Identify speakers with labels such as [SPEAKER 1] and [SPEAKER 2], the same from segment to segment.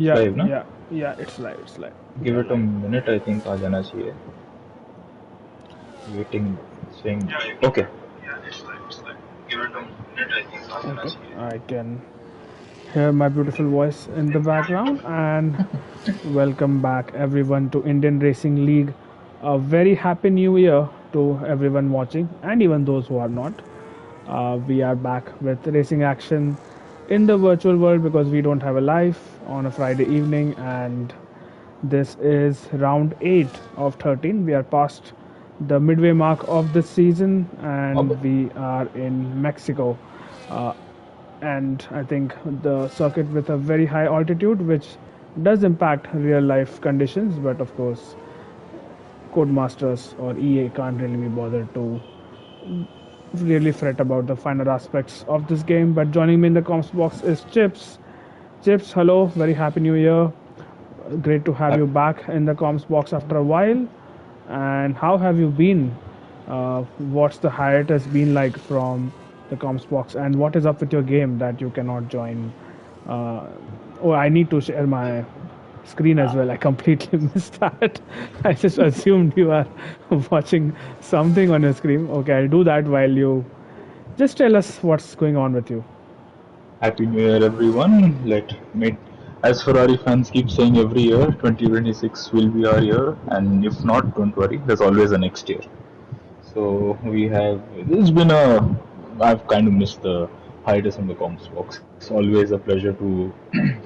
[SPEAKER 1] Yeah,
[SPEAKER 2] live ना.
[SPEAKER 1] yeah, yeah, it's live, it's live. We
[SPEAKER 2] give
[SPEAKER 1] are
[SPEAKER 2] it a
[SPEAKER 1] live.
[SPEAKER 2] Minute. I think आ जाना चाहिए. Waiting saying okay. Give it a minute. I think आ जाना
[SPEAKER 1] Okay,
[SPEAKER 2] चाहिए.
[SPEAKER 1] I can hear my beautiful voice in the background. And welcome back, everyone, to Indian Racing League. A very happy new year to everyone watching, and even those who are not. We are back with racing action in the virtual world because we don't have a life on a Friday evening, and this is round 8 of 13. We are past the midway mark of the season
[SPEAKER 2] अब
[SPEAKER 1] and we are in Mexico. Uh, and I think the circuit with a very high altitude, which does impact real life conditions, but of course, Codemasters or EA can't really be bothered to really fret about the finer aspects of this game. But joining me in the comms box is Chips. Chips, hello, very happy new year. Great to have you back in the comms box after a while. And how have you been? What's the hiatus been like from the comms box? And what is up with your game that you cannot join? Uh, oh, I need to share my screen as well. I completely missed that. I just assumed you are watching something on your screen. Okay, I'll do that while you just tell us what's going on with you.
[SPEAKER 2] Happy New Year, everyone. As Ferrari fans keep saying every year, 2026 will be our year, and if not, don't worry, there's always a next year. So we have. It's been a. I've kind of missed the hiatus in the comms box. It's always a pleasure to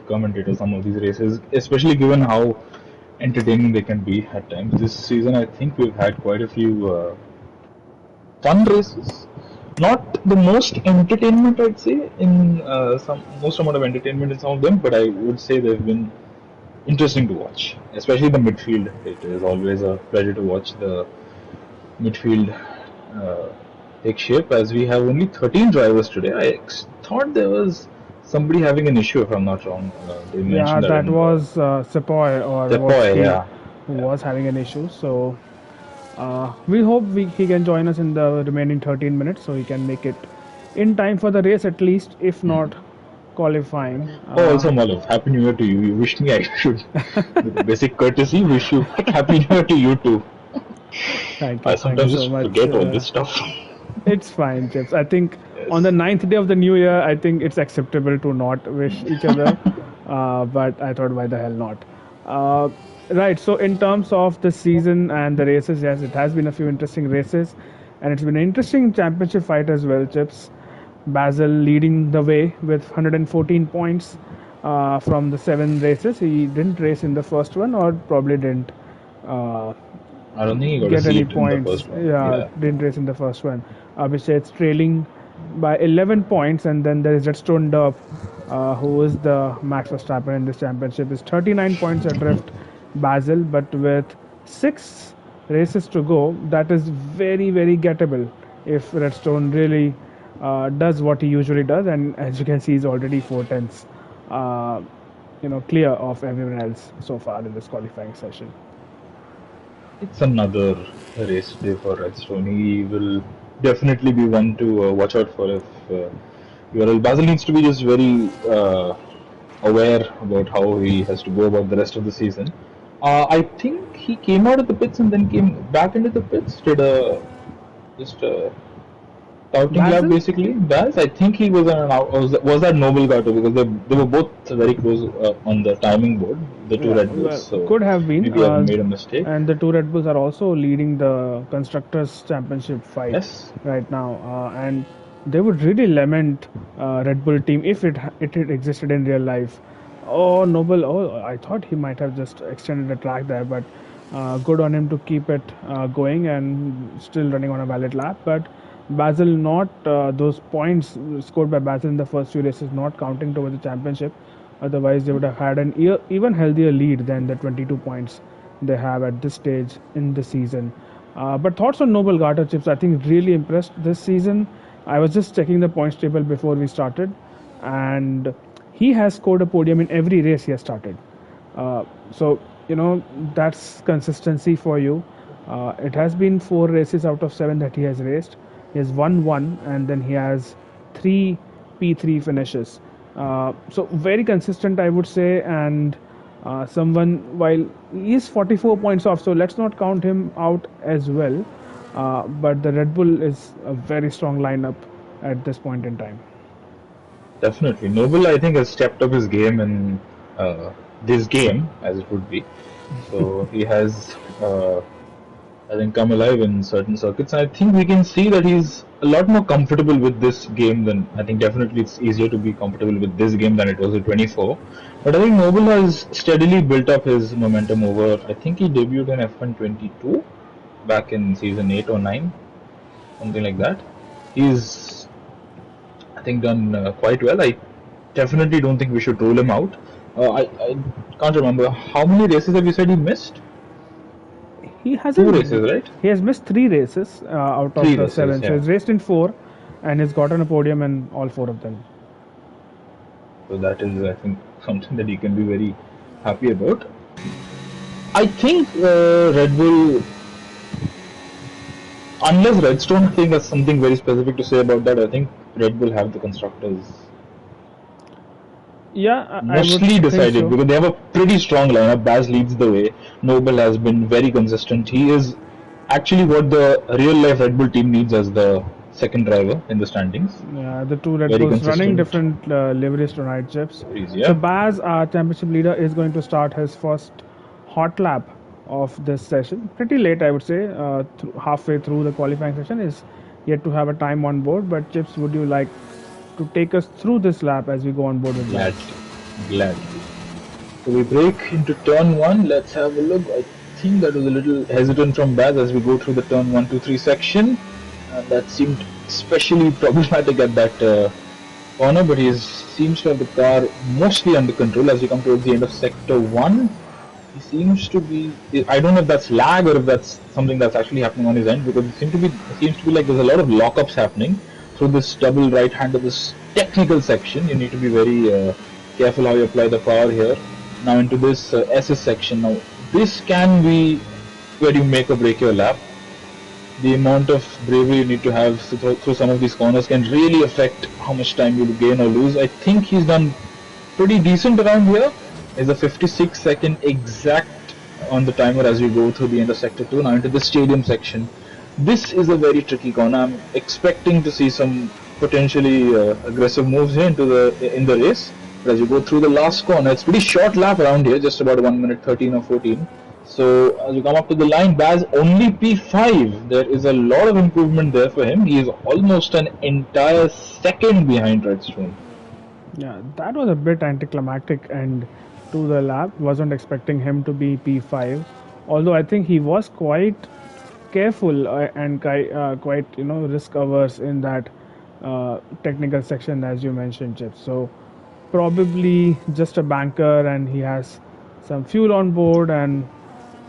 [SPEAKER 2] commentate on some of these races, especially given how entertaining they can be at times. This season, I think we've had quite a few fun races. Not the most entertainment, I'd say, in some most amount of entertainment in some of them, but I would say they've been interesting to watch, especially the midfield. It is always a pleasure to watch the midfield uh, take shape. As we have only 13 drivers today, thought there was somebody having an issue, if I'm not wrong. They
[SPEAKER 1] Yeah,
[SPEAKER 2] mentioned that
[SPEAKER 1] that
[SPEAKER 2] in the
[SPEAKER 1] was Sepoy or was
[SPEAKER 2] Tepoy,
[SPEAKER 1] he
[SPEAKER 2] yeah.
[SPEAKER 1] who
[SPEAKER 2] Yeah.
[SPEAKER 1] was having an issue. So we hope he can join us in the remaining 13 minutes so he can make it in time for the race at least, if not qualifying.
[SPEAKER 2] Oh, also, Malav, Happy New Year to you. You wished me I should, with the basic courtesy, wish you Happy New Year to you too. I
[SPEAKER 1] Thank you
[SPEAKER 2] sometimes
[SPEAKER 1] so
[SPEAKER 2] just
[SPEAKER 1] much.
[SPEAKER 2] forget all this stuff.
[SPEAKER 1] It's fine, Chips. I think on the
[SPEAKER 2] Yes.
[SPEAKER 1] ninth day of the new year, I think it's acceptable to not wish each other. But I thought, why the hell not? Uh, right. So, in terms of the season and the races, yes, it has been a few interesting races, and it's been an interesting championship fight as well, Chips. Basil leading the way with 114 points from the 7 races. He didn't race in the first one, or probably didn't. Uh,
[SPEAKER 2] I don't think you got to
[SPEAKER 1] get
[SPEAKER 2] see
[SPEAKER 1] any
[SPEAKER 2] it in the
[SPEAKER 1] points.
[SPEAKER 2] first one.
[SPEAKER 1] Yeah,
[SPEAKER 2] Yeah.
[SPEAKER 1] didn't race in the first one. Abhishek's trailing by 11 points, and then there is Redstone Derp, who is the Max Verstappen in this championship, is 39 points adrift Basil, but with 6 races to go, that is very, very gettable if Redstone really does what he usually does, and as you can see, he's already 4 tenths, clear of everyone else so far in this qualifying session.
[SPEAKER 2] It's another race day for Redstone. He will definitely be one to watch out for if URL. Basil needs to be just very aware about how he has to go about the rest of the season. I think he came out of the pits and then came back into the pits. Did just scouting lab
[SPEAKER 1] Basil?
[SPEAKER 2] basically. Baz, I think he was was that Noble Gato because they were both very close on the timing board, the two
[SPEAKER 1] Yeah,
[SPEAKER 2] Red Bulls.
[SPEAKER 1] well,
[SPEAKER 2] So
[SPEAKER 1] could have been.
[SPEAKER 2] maybe I've made a mistake.
[SPEAKER 1] And the two Red Bulls are also leading the constructors' championship fight
[SPEAKER 2] Yes.
[SPEAKER 1] right now, and they would really lament Red Bull team if it had existed in real life. Oh, Noble! Oh, I thought he might have just extended the track there, but good on him to keep it going and still running on a valid lap. But Basil, not those points scored by Basil in the first few races, not counting towards the championship. Otherwise, they would have had an even healthier lead than the 22 points they have at this stage in the season. But thoughts on Noble Garter Chips? I think really impressed this season. I was just checking the points table before we started, and he has scored a podium in every race he has started. So that's consistency for you. It has been 4 races out of 7 that he has raced. He has won one, and then he has 3 P3 finishes. So very consistent, I would say, and Someone, while he's 44 points off, so let's not count him out as well. But the Red Bull is a very strong lineup at this point in time.
[SPEAKER 2] Definitely. Noble, I think, has stepped up his game in this game, as it would be. So he has, I think, come alive in certain circuits. And I think we can see that he's a lot more comfortable with this game than, I think, definitely it's easier to be comfortable with this game than it was with 24. But I think Noble has steadily built up his momentum over, I think he debuted in F1 22 back in season 8 or 9, something like that. He's, I think, done quite well. I definitely don't think we should rule him out. I can't remember how many races have you said he missed?
[SPEAKER 1] He
[SPEAKER 2] Two
[SPEAKER 1] hasn't.
[SPEAKER 2] races, right?
[SPEAKER 1] He has missed 3 races out of
[SPEAKER 2] Three
[SPEAKER 1] the
[SPEAKER 2] races,
[SPEAKER 1] 7. So
[SPEAKER 2] yeah.
[SPEAKER 1] he's raced in 4, and he's gotten a podium in all 4 of them.
[SPEAKER 2] So that is, I think, something that you can be very happy about. I think Red Bull, unless Redstone, I think has something very specific to say about that. I think Red Bull have the constructors
[SPEAKER 1] Yeah, I would
[SPEAKER 2] mostly
[SPEAKER 1] think
[SPEAKER 2] decided
[SPEAKER 1] so.
[SPEAKER 2] because they have a pretty strong lineup. Baz leads the way. Noble has been very consistent. He is actually what the real life Red Bull team needs as the second driver in the standings.
[SPEAKER 1] Yeah, the two Red
[SPEAKER 2] Very
[SPEAKER 1] Bulls running
[SPEAKER 2] consistent.
[SPEAKER 1] different liveries tonight, Chips. So
[SPEAKER 2] Yeah.
[SPEAKER 1] Baz, our championship leader, is going to start his first hot lap of this session. Pretty late, I would say. Halfway through the qualifying session is yet to have a time on board. But Chips, would you like to take us through this lap as we go on board with Baz?
[SPEAKER 2] Gladly. Gladly. So we break into turn one. Let's have a look. I think that was a little hesitant from Baz as we go through the turn 1, 2, 3 section. And that seemed especially problematic at that corner, but he seems to have the car mostly under control as we come towards the end of sector 1. He seems to be. I don't know if that's lag or if that's something that's actually happening on his end because it seems to be like there's a lot of lockups happening through this double right hander, this technical section. You need to be very careful how you apply the power here. Now into this SS section. Now this can be where you make or break your lap. The amount of bravery you need to have through some of these corners can really affect how much time you gain or lose. I think he's done pretty decent around here. Is a 56-second exact on the timer as we go through the end of sector 2. Now into the stadium section. This is a very tricky corner. I'm expecting to see some potentially aggressive moves here in the race. But as you go through the last corner, it's pretty short lap around here, just about 1 minute 13 or 14. So as you come up to the line, Baz only P5. There is a lot of improvement there for him. He is almost an entire second behind Redstone.
[SPEAKER 1] Yeah, that was a bit anticlimactic end to the lap. Wasn't expecting him to be P5, although I think he was quite careful and quite risk averse in that technical section as you mentioned, Chip. So probably just a banker, and he has some fuel on board, and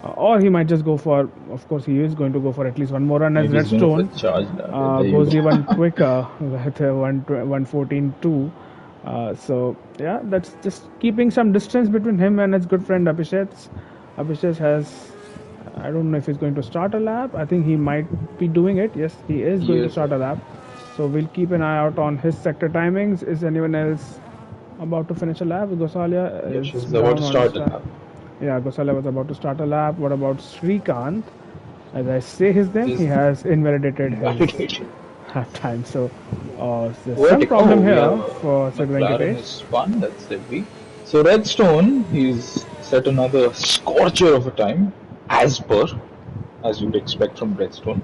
[SPEAKER 1] or he might just go for. Of course, he is going to go for at least one more run as
[SPEAKER 2] Maybe he's going for
[SPEAKER 1] Redstone
[SPEAKER 2] the charge lap. There you
[SPEAKER 1] goes
[SPEAKER 2] go.
[SPEAKER 1] even quicker with 114.2. So yeah, that's just keeping some distance between him and his good friend Abhishek. Abhishek has, I don't know if he's going to start a lap. I think he might be doing it. Yes, he is going to
[SPEAKER 2] Yes,
[SPEAKER 1] start a lap. So we'll keep an eye out on his sector timings. Is anyone else about to finish a lap? Gosalia
[SPEAKER 2] yes,
[SPEAKER 1] is
[SPEAKER 2] he's about
[SPEAKER 1] down
[SPEAKER 2] to
[SPEAKER 1] on his
[SPEAKER 2] start the
[SPEAKER 1] lap.
[SPEAKER 2] lap.
[SPEAKER 1] Yeah, Gosalia was about to start a lap. What about Srikanth? As I say his name, he
[SPEAKER 2] He's
[SPEAKER 1] has invalidated his
[SPEAKER 2] validated.
[SPEAKER 1] halftime. So there's some
[SPEAKER 2] Vertic.
[SPEAKER 1] problem
[SPEAKER 2] Oh, we have
[SPEAKER 1] here
[SPEAKER 2] a
[SPEAKER 1] for Sid
[SPEAKER 2] McLaren
[SPEAKER 1] Venkatesh.
[SPEAKER 2] is spun. That's heavy. So Redstone, he's set another scorcher of a time, as per, as you'd expect from Redstone.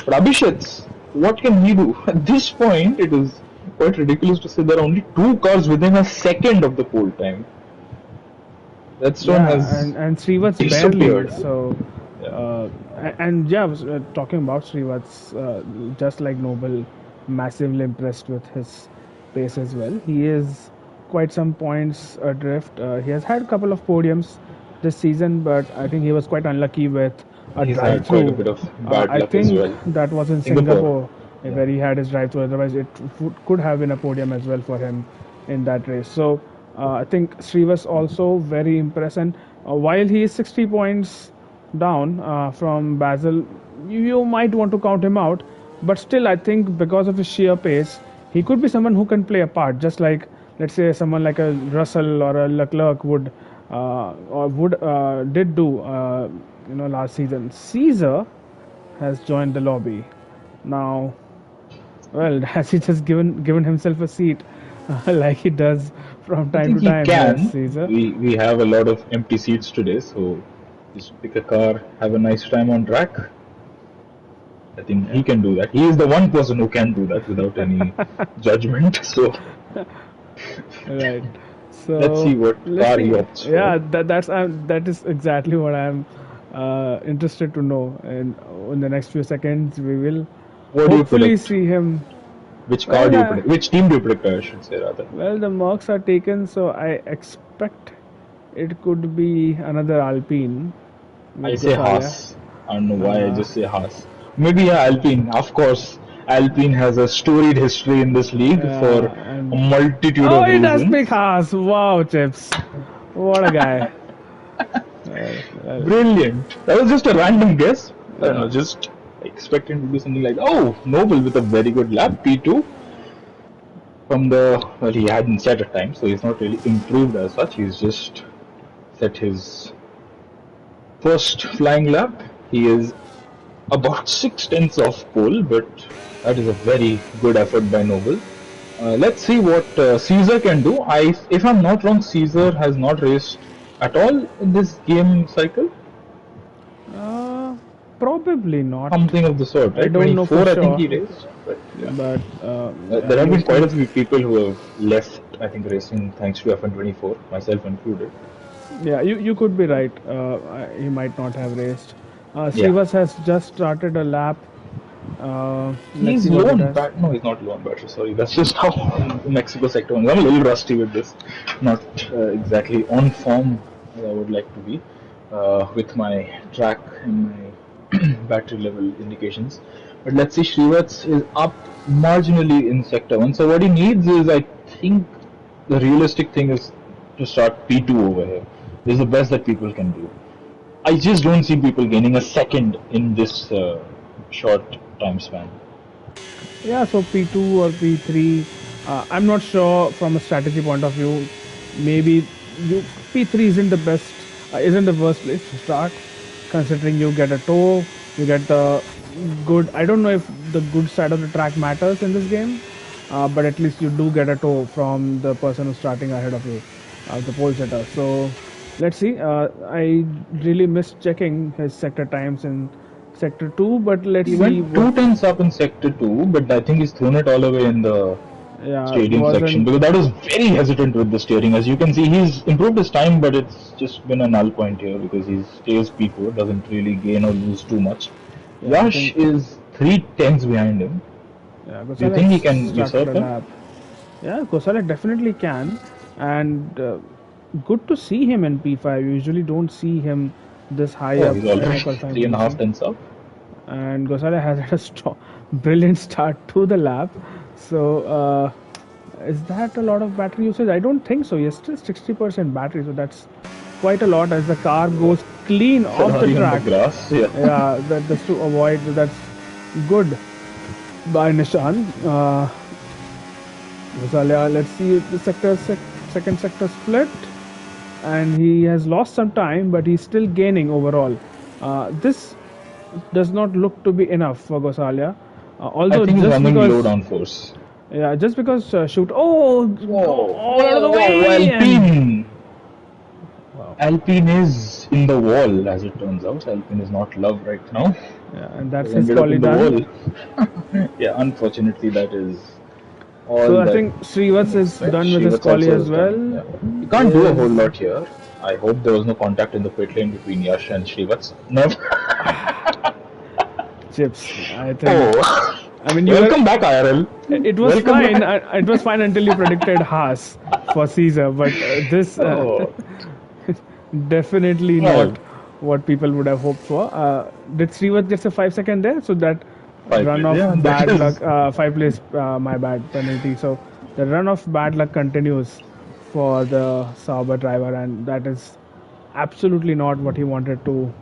[SPEAKER 2] But Abhishek, what can he do? At this point, it is quite ridiculous to say there are only two cars within a second of the pole time. Redstone
[SPEAKER 1] Yeah,
[SPEAKER 2] has
[SPEAKER 1] and Srivat's barely.
[SPEAKER 2] disappeared.
[SPEAKER 1] So
[SPEAKER 2] Yeah.
[SPEAKER 1] and yeah, I was talking about Srivat's just like Noble, massively impressed with his pace as well. He is quite some points adrift. He has had a couple of podiums this season, but I think he was quite unlucky with a
[SPEAKER 2] He's had quite a
[SPEAKER 1] drive-through.
[SPEAKER 2] bit of bad
[SPEAKER 1] I
[SPEAKER 2] luck as
[SPEAKER 1] think
[SPEAKER 2] well.
[SPEAKER 1] that was in
[SPEAKER 2] Singapore.
[SPEAKER 1] Singapore
[SPEAKER 2] Yeah.
[SPEAKER 1] where he had his drive-through. Otherwise, it could have been a podium as well for him in that race. So I think Srivas also very impressed. And while he is 60 points down from Basel, you might want to count him out. But still, I think because of his sheer pace, he could be someone who can play a part. Just like, let's say, someone like a Russell or a Leclerc would or would did do last season. Caesar has joined the lobby. Now, well, has he just given himself a seat like he does from
[SPEAKER 2] I
[SPEAKER 1] time
[SPEAKER 2] think
[SPEAKER 1] to
[SPEAKER 2] he
[SPEAKER 1] time? Yes,
[SPEAKER 2] can.
[SPEAKER 1] Caesar.
[SPEAKER 2] We have a lot of empty seats today, so just pick a car, have a nice time on track. I think he
[SPEAKER 1] Yeah.
[SPEAKER 2] can do that. He is the one person who can do that without any judgment. So
[SPEAKER 1] Right.
[SPEAKER 2] let's
[SPEAKER 1] So
[SPEAKER 2] see what
[SPEAKER 1] let's
[SPEAKER 2] car he
[SPEAKER 1] see.
[SPEAKER 2] opts for.
[SPEAKER 1] Yeah, that is exactly what I'm interested to know. And in the next few seconds, we will
[SPEAKER 2] What do you
[SPEAKER 1] hopefully
[SPEAKER 2] predict?
[SPEAKER 1] see him.
[SPEAKER 2] Which car
[SPEAKER 1] Well,
[SPEAKER 2] do you predict? Which team do you predict? I should say rather.
[SPEAKER 1] the marks are taken, so I expect it could be another Alpine
[SPEAKER 2] I
[SPEAKER 1] with
[SPEAKER 2] say
[SPEAKER 1] Gosalia.
[SPEAKER 2] Haas. I don't know why I
[SPEAKER 1] Uh,
[SPEAKER 2] just say Haas. Maybe yeah, Alpine. Of course, Alpine has a storied history in this league for a
[SPEAKER 1] and
[SPEAKER 2] multitude
[SPEAKER 1] oh,
[SPEAKER 2] of
[SPEAKER 1] he does pick
[SPEAKER 2] reasons.
[SPEAKER 1] Haas. Wow, Chips. What a guy. Well,
[SPEAKER 2] Brilliant. That was just a random guess. I don't know,
[SPEAKER 1] yeah.
[SPEAKER 2] just expecting to do something like, oh, Noble with a very good lap, P2 from the, well, he hadn't set a time, so he's not really improved as such. He's just set his first flying lap. He is about 6 tenths off pole, but that is a very good effort by Noble. Let's see what Caesar can do. If I'm not wrong, Caesar has not raced at all in this game cycle.
[SPEAKER 1] Uh, Probably not.
[SPEAKER 2] Something of the sort,
[SPEAKER 1] I
[SPEAKER 2] right?
[SPEAKER 1] don't know for
[SPEAKER 2] 24, I think
[SPEAKER 1] sure,
[SPEAKER 2] he raced. But yeah,
[SPEAKER 1] but yeah,
[SPEAKER 2] there have been quite a
[SPEAKER 1] he's
[SPEAKER 2] few people who have left, I think, racing thanks to FN24, myself included.
[SPEAKER 1] yeah. You could be right. He might not have raced.
[SPEAKER 2] Yeah.
[SPEAKER 1] Srivas has just started a lap. Let's see
[SPEAKER 2] He's
[SPEAKER 1] what
[SPEAKER 2] low
[SPEAKER 1] it
[SPEAKER 2] on
[SPEAKER 1] has.
[SPEAKER 2] bat. No, he's not low on battery. Sorry, that's just how Mexico sector. I'm a little rusty with this. Not exactly on form as I would like to be with my track and my battery level indications. But let's see, Shrivats is up marginally in sector one. So what he needs is, I think, the realistic thing is to start P2 over here. This is the best that people can do. I just don't see people gaining a second in this short time span.
[SPEAKER 1] Yeah, so P2 or P3. I'm not sure from a strategy point of view. Maybe P3 isn't the best, isn't the worst place to start, considering you get a tow, you get the good. I don't know if the good side of the track matters in this game, but at least you do get a tow from the person who's starting ahead of you, the pole setter. So let's see. I really missed checking his sector times in sector 2, but let's
[SPEAKER 2] He
[SPEAKER 1] see
[SPEAKER 2] went
[SPEAKER 1] what.
[SPEAKER 2] 2 tenths up in sector 2, but I think he's thrown it all away in the
[SPEAKER 1] Yeah,
[SPEAKER 2] stadium section
[SPEAKER 1] wasn't.
[SPEAKER 2] because that was very hesitant with the steering. As you can see, he's improved his time, but it's just been a null point here because he stays P4, doesn't really gain or lose too much.
[SPEAKER 1] Yeah, I
[SPEAKER 2] Yash
[SPEAKER 1] think.
[SPEAKER 2] is 3 tenths behind him.
[SPEAKER 1] Yeah,
[SPEAKER 2] Do you
[SPEAKER 1] Gosala
[SPEAKER 2] think he can
[SPEAKER 1] started
[SPEAKER 2] usurp
[SPEAKER 1] a
[SPEAKER 2] him?
[SPEAKER 1] lap. Yeah, Gosala definitely can, and good to see him in P5. You usually don't see him this high
[SPEAKER 2] Oh,
[SPEAKER 1] up
[SPEAKER 2] he's
[SPEAKER 1] in a
[SPEAKER 2] already
[SPEAKER 1] qualifying
[SPEAKER 2] three and a half
[SPEAKER 1] position.
[SPEAKER 2] tenths up.
[SPEAKER 1] And Gosala has had a brilliant start to the lap. So, is that a lot of battery usage? I don't think so. Yes, still 60% battery, so that's quite a lot as the car goes clean off the
[SPEAKER 2] Ferrari on the
[SPEAKER 1] track.
[SPEAKER 2] grass, yeah.
[SPEAKER 1] Yeah, that's to avoid. That's good by Nishan. Rosalia, let's see the second sector split, and he has lost some time, but he's still gaining overall. This does not look to be enough for Gosalia.
[SPEAKER 2] I
[SPEAKER 1] Although
[SPEAKER 2] think he's
[SPEAKER 1] just
[SPEAKER 2] running low
[SPEAKER 1] because,
[SPEAKER 2] downforce.
[SPEAKER 1] yeah, just because shoot, oh, go
[SPEAKER 2] Whoa,
[SPEAKER 1] all out of the
[SPEAKER 2] whoa,
[SPEAKER 1] way, and
[SPEAKER 2] Alpine!
[SPEAKER 1] wow,
[SPEAKER 2] Alpine is in the wall, as it turns out. Alpine is not love right now.
[SPEAKER 1] yeah, and that's
[SPEAKER 2] They've
[SPEAKER 1] his
[SPEAKER 2] ended up
[SPEAKER 1] quali
[SPEAKER 2] in the
[SPEAKER 1] done.
[SPEAKER 2] wall. Yeah, unfortunately, that is all
[SPEAKER 1] So I
[SPEAKER 2] that
[SPEAKER 1] think
[SPEAKER 2] we
[SPEAKER 1] Srivats
[SPEAKER 2] can
[SPEAKER 1] is
[SPEAKER 2] expect.
[SPEAKER 1] done with his
[SPEAKER 2] Shivats
[SPEAKER 1] quali
[SPEAKER 2] also
[SPEAKER 1] as
[SPEAKER 2] has done.
[SPEAKER 1] well.
[SPEAKER 2] Yeah. You can't do a whole
[SPEAKER 1] Is
[SPEAKER 2] lot here. I hope there was no contact in the pit lane between Yash and Shivats. Never.
[SPEAKER 1] chips. I think.
[SPEAKER 2] Oh,
[SPEAKER 1] I mean, you were.
[SPEAKER 2] welcome back, IRL.
[SPEAKER 1] It was
[SPEAKER 2] Welcome
[SPEAKER 1] fine.
[SPEAKER 2] back.
[SPEAKER 1] It was fine until you predicted Haas for Caesar, but this
[SPEAKER 2] Oh,
[SPEAKER 1] definitely not
[SPEAKER 2] well,
[SPEAKER 1] what people would have hoped for. Did Srivat gets a 5 second there? So that
[SPEAKER 2] five
[SPEAKER 1] run
[SPEAKER 2] plays.
[SPEAKER 1] of
[SPEAKER 2] Yeah, that
[SPEAKER 1] bad
[SPEAKER 2] is.
[SPEAKER 1] luck, 5 plays, my bad penalty. So the run of bad luck continues for the Sauber driver, and that is absolutely not what he wanted to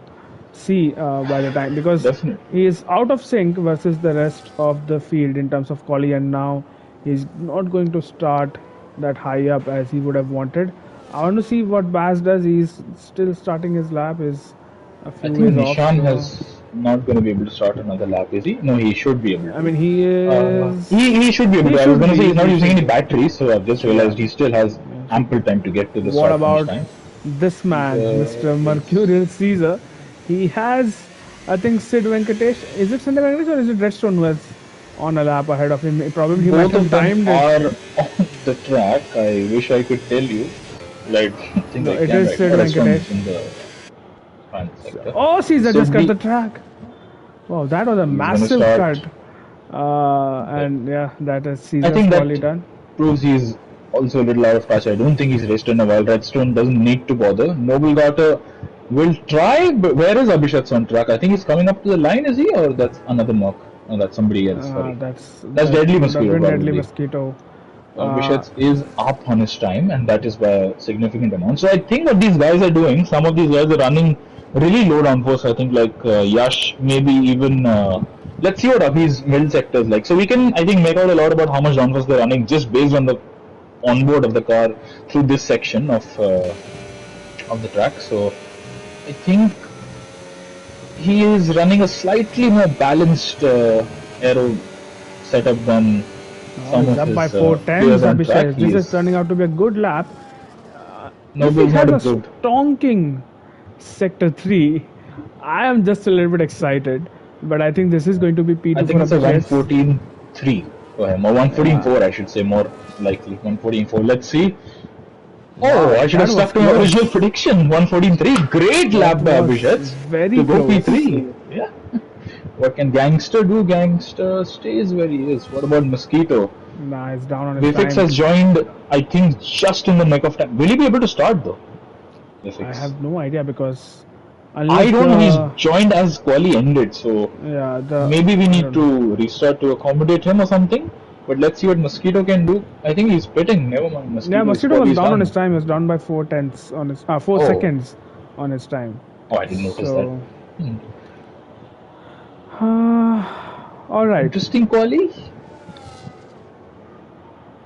[SPEAKER 1] see by the time, because
[SPEAKER 2] Definitely.
[SPEAKER 1] he is out of sync versus the rest of the field in terms of quali, and now he's not going to start that high up as he would have wanted. I want to see what Baz does. He's still starting his lap. Is a
[SPEAKER 2] I
[SPEAKER 1] few
[SPEAKER 2] think
[SPEAKER 1] ways off.
[SPEAKER 2] Nishan
[SPEAKER 1] So
[SPEAKER 2] has not going to be able to start another lap, is he? No, he should be able
[SPEAKER 1] I
[SPEAKER 2] to.
[SPEAKER 1] mean, he is.
[SPEAKER 2] He should be able
[SPEAKER 1] He
[SPEAKER 2] to. I was
[SPEAKER 1] should
[SPEAKER 2] going to say
[SPEAKER 1] be.
[SPEAKER 2] he's not
[SPEAKER 1] He
[SPEAKER 2] using
[SPEAKER 1] should
[SPEAKER 2] any
[SPEAKER 1] be.
[SPEAKER 2] batteries, so I've just
[SPEAKER 1] Yeah,
[SPEAKER 2] realized he still has
[SPEAKER 1] yeah, should be.
[SPEAKER 2] ample time to get to the
[SPEAKER 1] What
[SPEAKER 2] start finish
[SPEAKER 1] about
[SPEAKER 2] time.
[SPEAKER 1] this man,
[SPEAKER 2] There
[SPEAKER 1] Mr.
[SPEAKER 2] is.
[SPEAKER 1] Mercurial Caesar? He has, I think, Sid Venkatesh. Is it Sunday Venkatesh or is it Redstone who is on a lap ahead of him? Probably he might
[SPEAKER 2] Both
[SPEAKER 1] have
[SPEAKER 2] of them
[SPEAKER 1] timed it.
[SPEAKER 2] are on the track. I wish I could tell you, but I don't think
[SPEAKER 1] No,
[SPEAKER 2] I
[SPEAKER 1] it
[SPEAKER 2] can
[SPEAKER 1] is
[SPEAKER 2] right
[SPEAKER 1] Sid
[SPEAKER 2] now. Restaurants
[SPEAKER 1] Venkatesh.
[SPEAKER 2] in the front sector.
[SPEAKER 1] Oh, Caesar
[SPEAKER 2] So
[SPEAKER 1] just cut the
[SPEAKER 2] we
[SPEAKER 1] track. Wow, that was a
[SPEAKER 2] he's going to
[SPEAKER 1] massive
[SPEAKER 2] start.
[SPEAKER 1] cut.
[SPEAKER 2] But
[SPEAKER 1] And yeah, that is
[SPEAKER 2] I
[SPEAKER 1] Caesar's
[SPEAKER 2] think
[SPEAKER 1] quality
[SPEAKER 2] that
[SPEAKER 1] done.
[SPEAKER 2] proves he's also a little out of touch. I don't think he's raced in a while. Redstone doesn't need to bother. Noble Garter will try, but where is Abhishek's on track? I think he's coming up to the line, is he? Or that's another knock? No, that's somebody else, sorry. That's
[SPEAKER 1] That
[SPEAKER 2] Deadly
[SPEAKER 1] would have
[SPEAKER 2] Mosquito,
[SPEAKER 1] been Deadly
[SPEAKER 2] probably.
[SPEAKER 1] Mosquito. Uh,
[SPEAKER 2] Abhishek is up on his time, and that is by a significant amount. So I think what these guys are doing, some of these guys are running really low downforce. I think like Yash, maybe even. Let's see what Abhi's middle sector is like. So we can, I think, make out a lot about how much downforce they're running just based on the onboard of the car through this section of the track. So I think he is running a slightly more balanced aero setup than some
[SPEAKER 1] he's
[SPEAKER 2] of
[SPEAKER 1] up by
[SPEAKER 2] his
[SPEAKER 1] four
[SPEAKER 2] peers
[SPEAKER 1] tenths,
[SPEAKER 2] on track.
[SPEAKER 1] Abhishek.
[SPEAKER 2] He
[SPEAKER 1] This is
[SPEAKER 2] is
[SPEAKER 1] turning out to be a good lap. If he
[SPEAKER 2] Noble's not
[SPEAKER 1] has
[SPEAKER 2] a
[SPEAKER 1] a
[SPEAKER 2] good.
[SPEAKER 1] stonking sector 3, I am just a little bit excited. But I think this is going to be
[SPEAKER 2] I
[SPEAKER 1] P2 for
[SPEAKER 2] think it's a
[SPEAKER 1] Abhishek.
[SPEAKER 2] 114.3 for him, or 114.4, I should say, more likely. 114.4. Let's see. Oh,
[SPEAKER 1] Wow,
[SPEAKER 2] I should
[SPEAKER 1] that
[SPEAKER 2] have
[SPEAKER 1] was
[SPEAKER 2] stuck to my original
[SPEAKER 1] close.
[SPEAKER 2] prediction. 114.3. Great
[SPEAKER 1] That
[SPEAKER 2] lap by
[SPEAKER 1] was
[SPEAKER 2] Abhishek to
[SPEAKER 1] very
[SPEAKER 2] go
[SPEAKER 1] close.
[SPEAKER 2] P3. Yeah. What can Gangster do? Gangster stays where he is. What about Mosquito?
[SPEAKER 1] Nah, he's down on his
[SPEAKER 2] Vifix
[SPEAKER 1] time.
[SPEAKER 2] has joined, I think, just in the nick of time. Will he be able to start though?
[SPEAKER 1] I
[SPEAKER 2] Vifix.
[SPEAKER 1] have no idea because
[SPEAKER 2] I
[SPEAKER 1] unless
[SPEAKER 2] don't know. He's
[SPEAKER 1] the
[SPEAKER 2] joined as quali ended, so
[SPEAKER 1] yeah the
[SPEAKER 2] maybe we
[SPEAKER 1] I
[SPEAKER 2] need
[SPEAKER 1] don't know.
[SPEAKER 2] to restart to accommodate him or something. But let's see what Mosquito can do. I think he's pitting. Never mind.
[SPEAKER 1] Yeah,
[SPEAKER 2] Mosquito is
[SPEAKER 1] Mosquito was
[SPEAKER 2] quali's
[SPEAKER 1] down on his
[SPEAKER 2] done.
[SPEAKER 1] time. He was down by 4 tenths on his four
[SPEAKER 2] Oh,
[SPEAKER 1] seconds on his time.
[SPEAKER 2] oh, I didn't notice that.
[SPEAKER 1] So,
[SPEAKER 2] Hmm.
[SPEAKER 1] all right.
[SPEAKER 2] Interesting quali,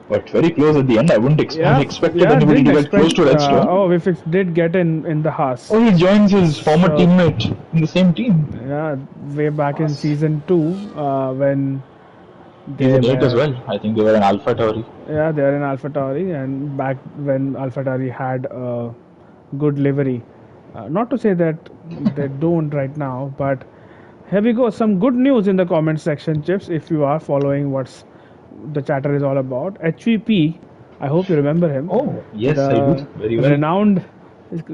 [SPEAKER 2] but very close at the end. I wouldn't have expected
[SPEAKER 1] Yeah,
[SPEAKER 2] anybody
[SPEAKER 1] didn't
[SPEAKER 2] to get close
[SPEAKER 1] expect.
[SPEAKER 2] to Redstone.
[SPEAKER 1] Oh, if it did get in the Haas.
[SPEAKER 2] Oh, he joins his former
[SPEAKER 1] So
[SPEAKER 2] teammate in the same team.
[SPEAKER 1] yeah, way back in season 2, when they
[SPEAKER 2] Season 8 as
[SPEAKER 1] were
[SPEAKER 2] well. I think they were an Alpha Tauri.
[SPEAKER 1] yeah they are in AlphaTauri, and back when AlphaTauri had a good livery. Not to say that they don't right now, but here we go. Some good news in the comment section, Chips. If you are following what's the chatter is all about, HVP. I hope you remember him,
[SPEAKER 2] Oh, yes, I do.
[SPEAKER 1] the
[SPEAKER 2] Very well.
[SPEAKER 1] renowned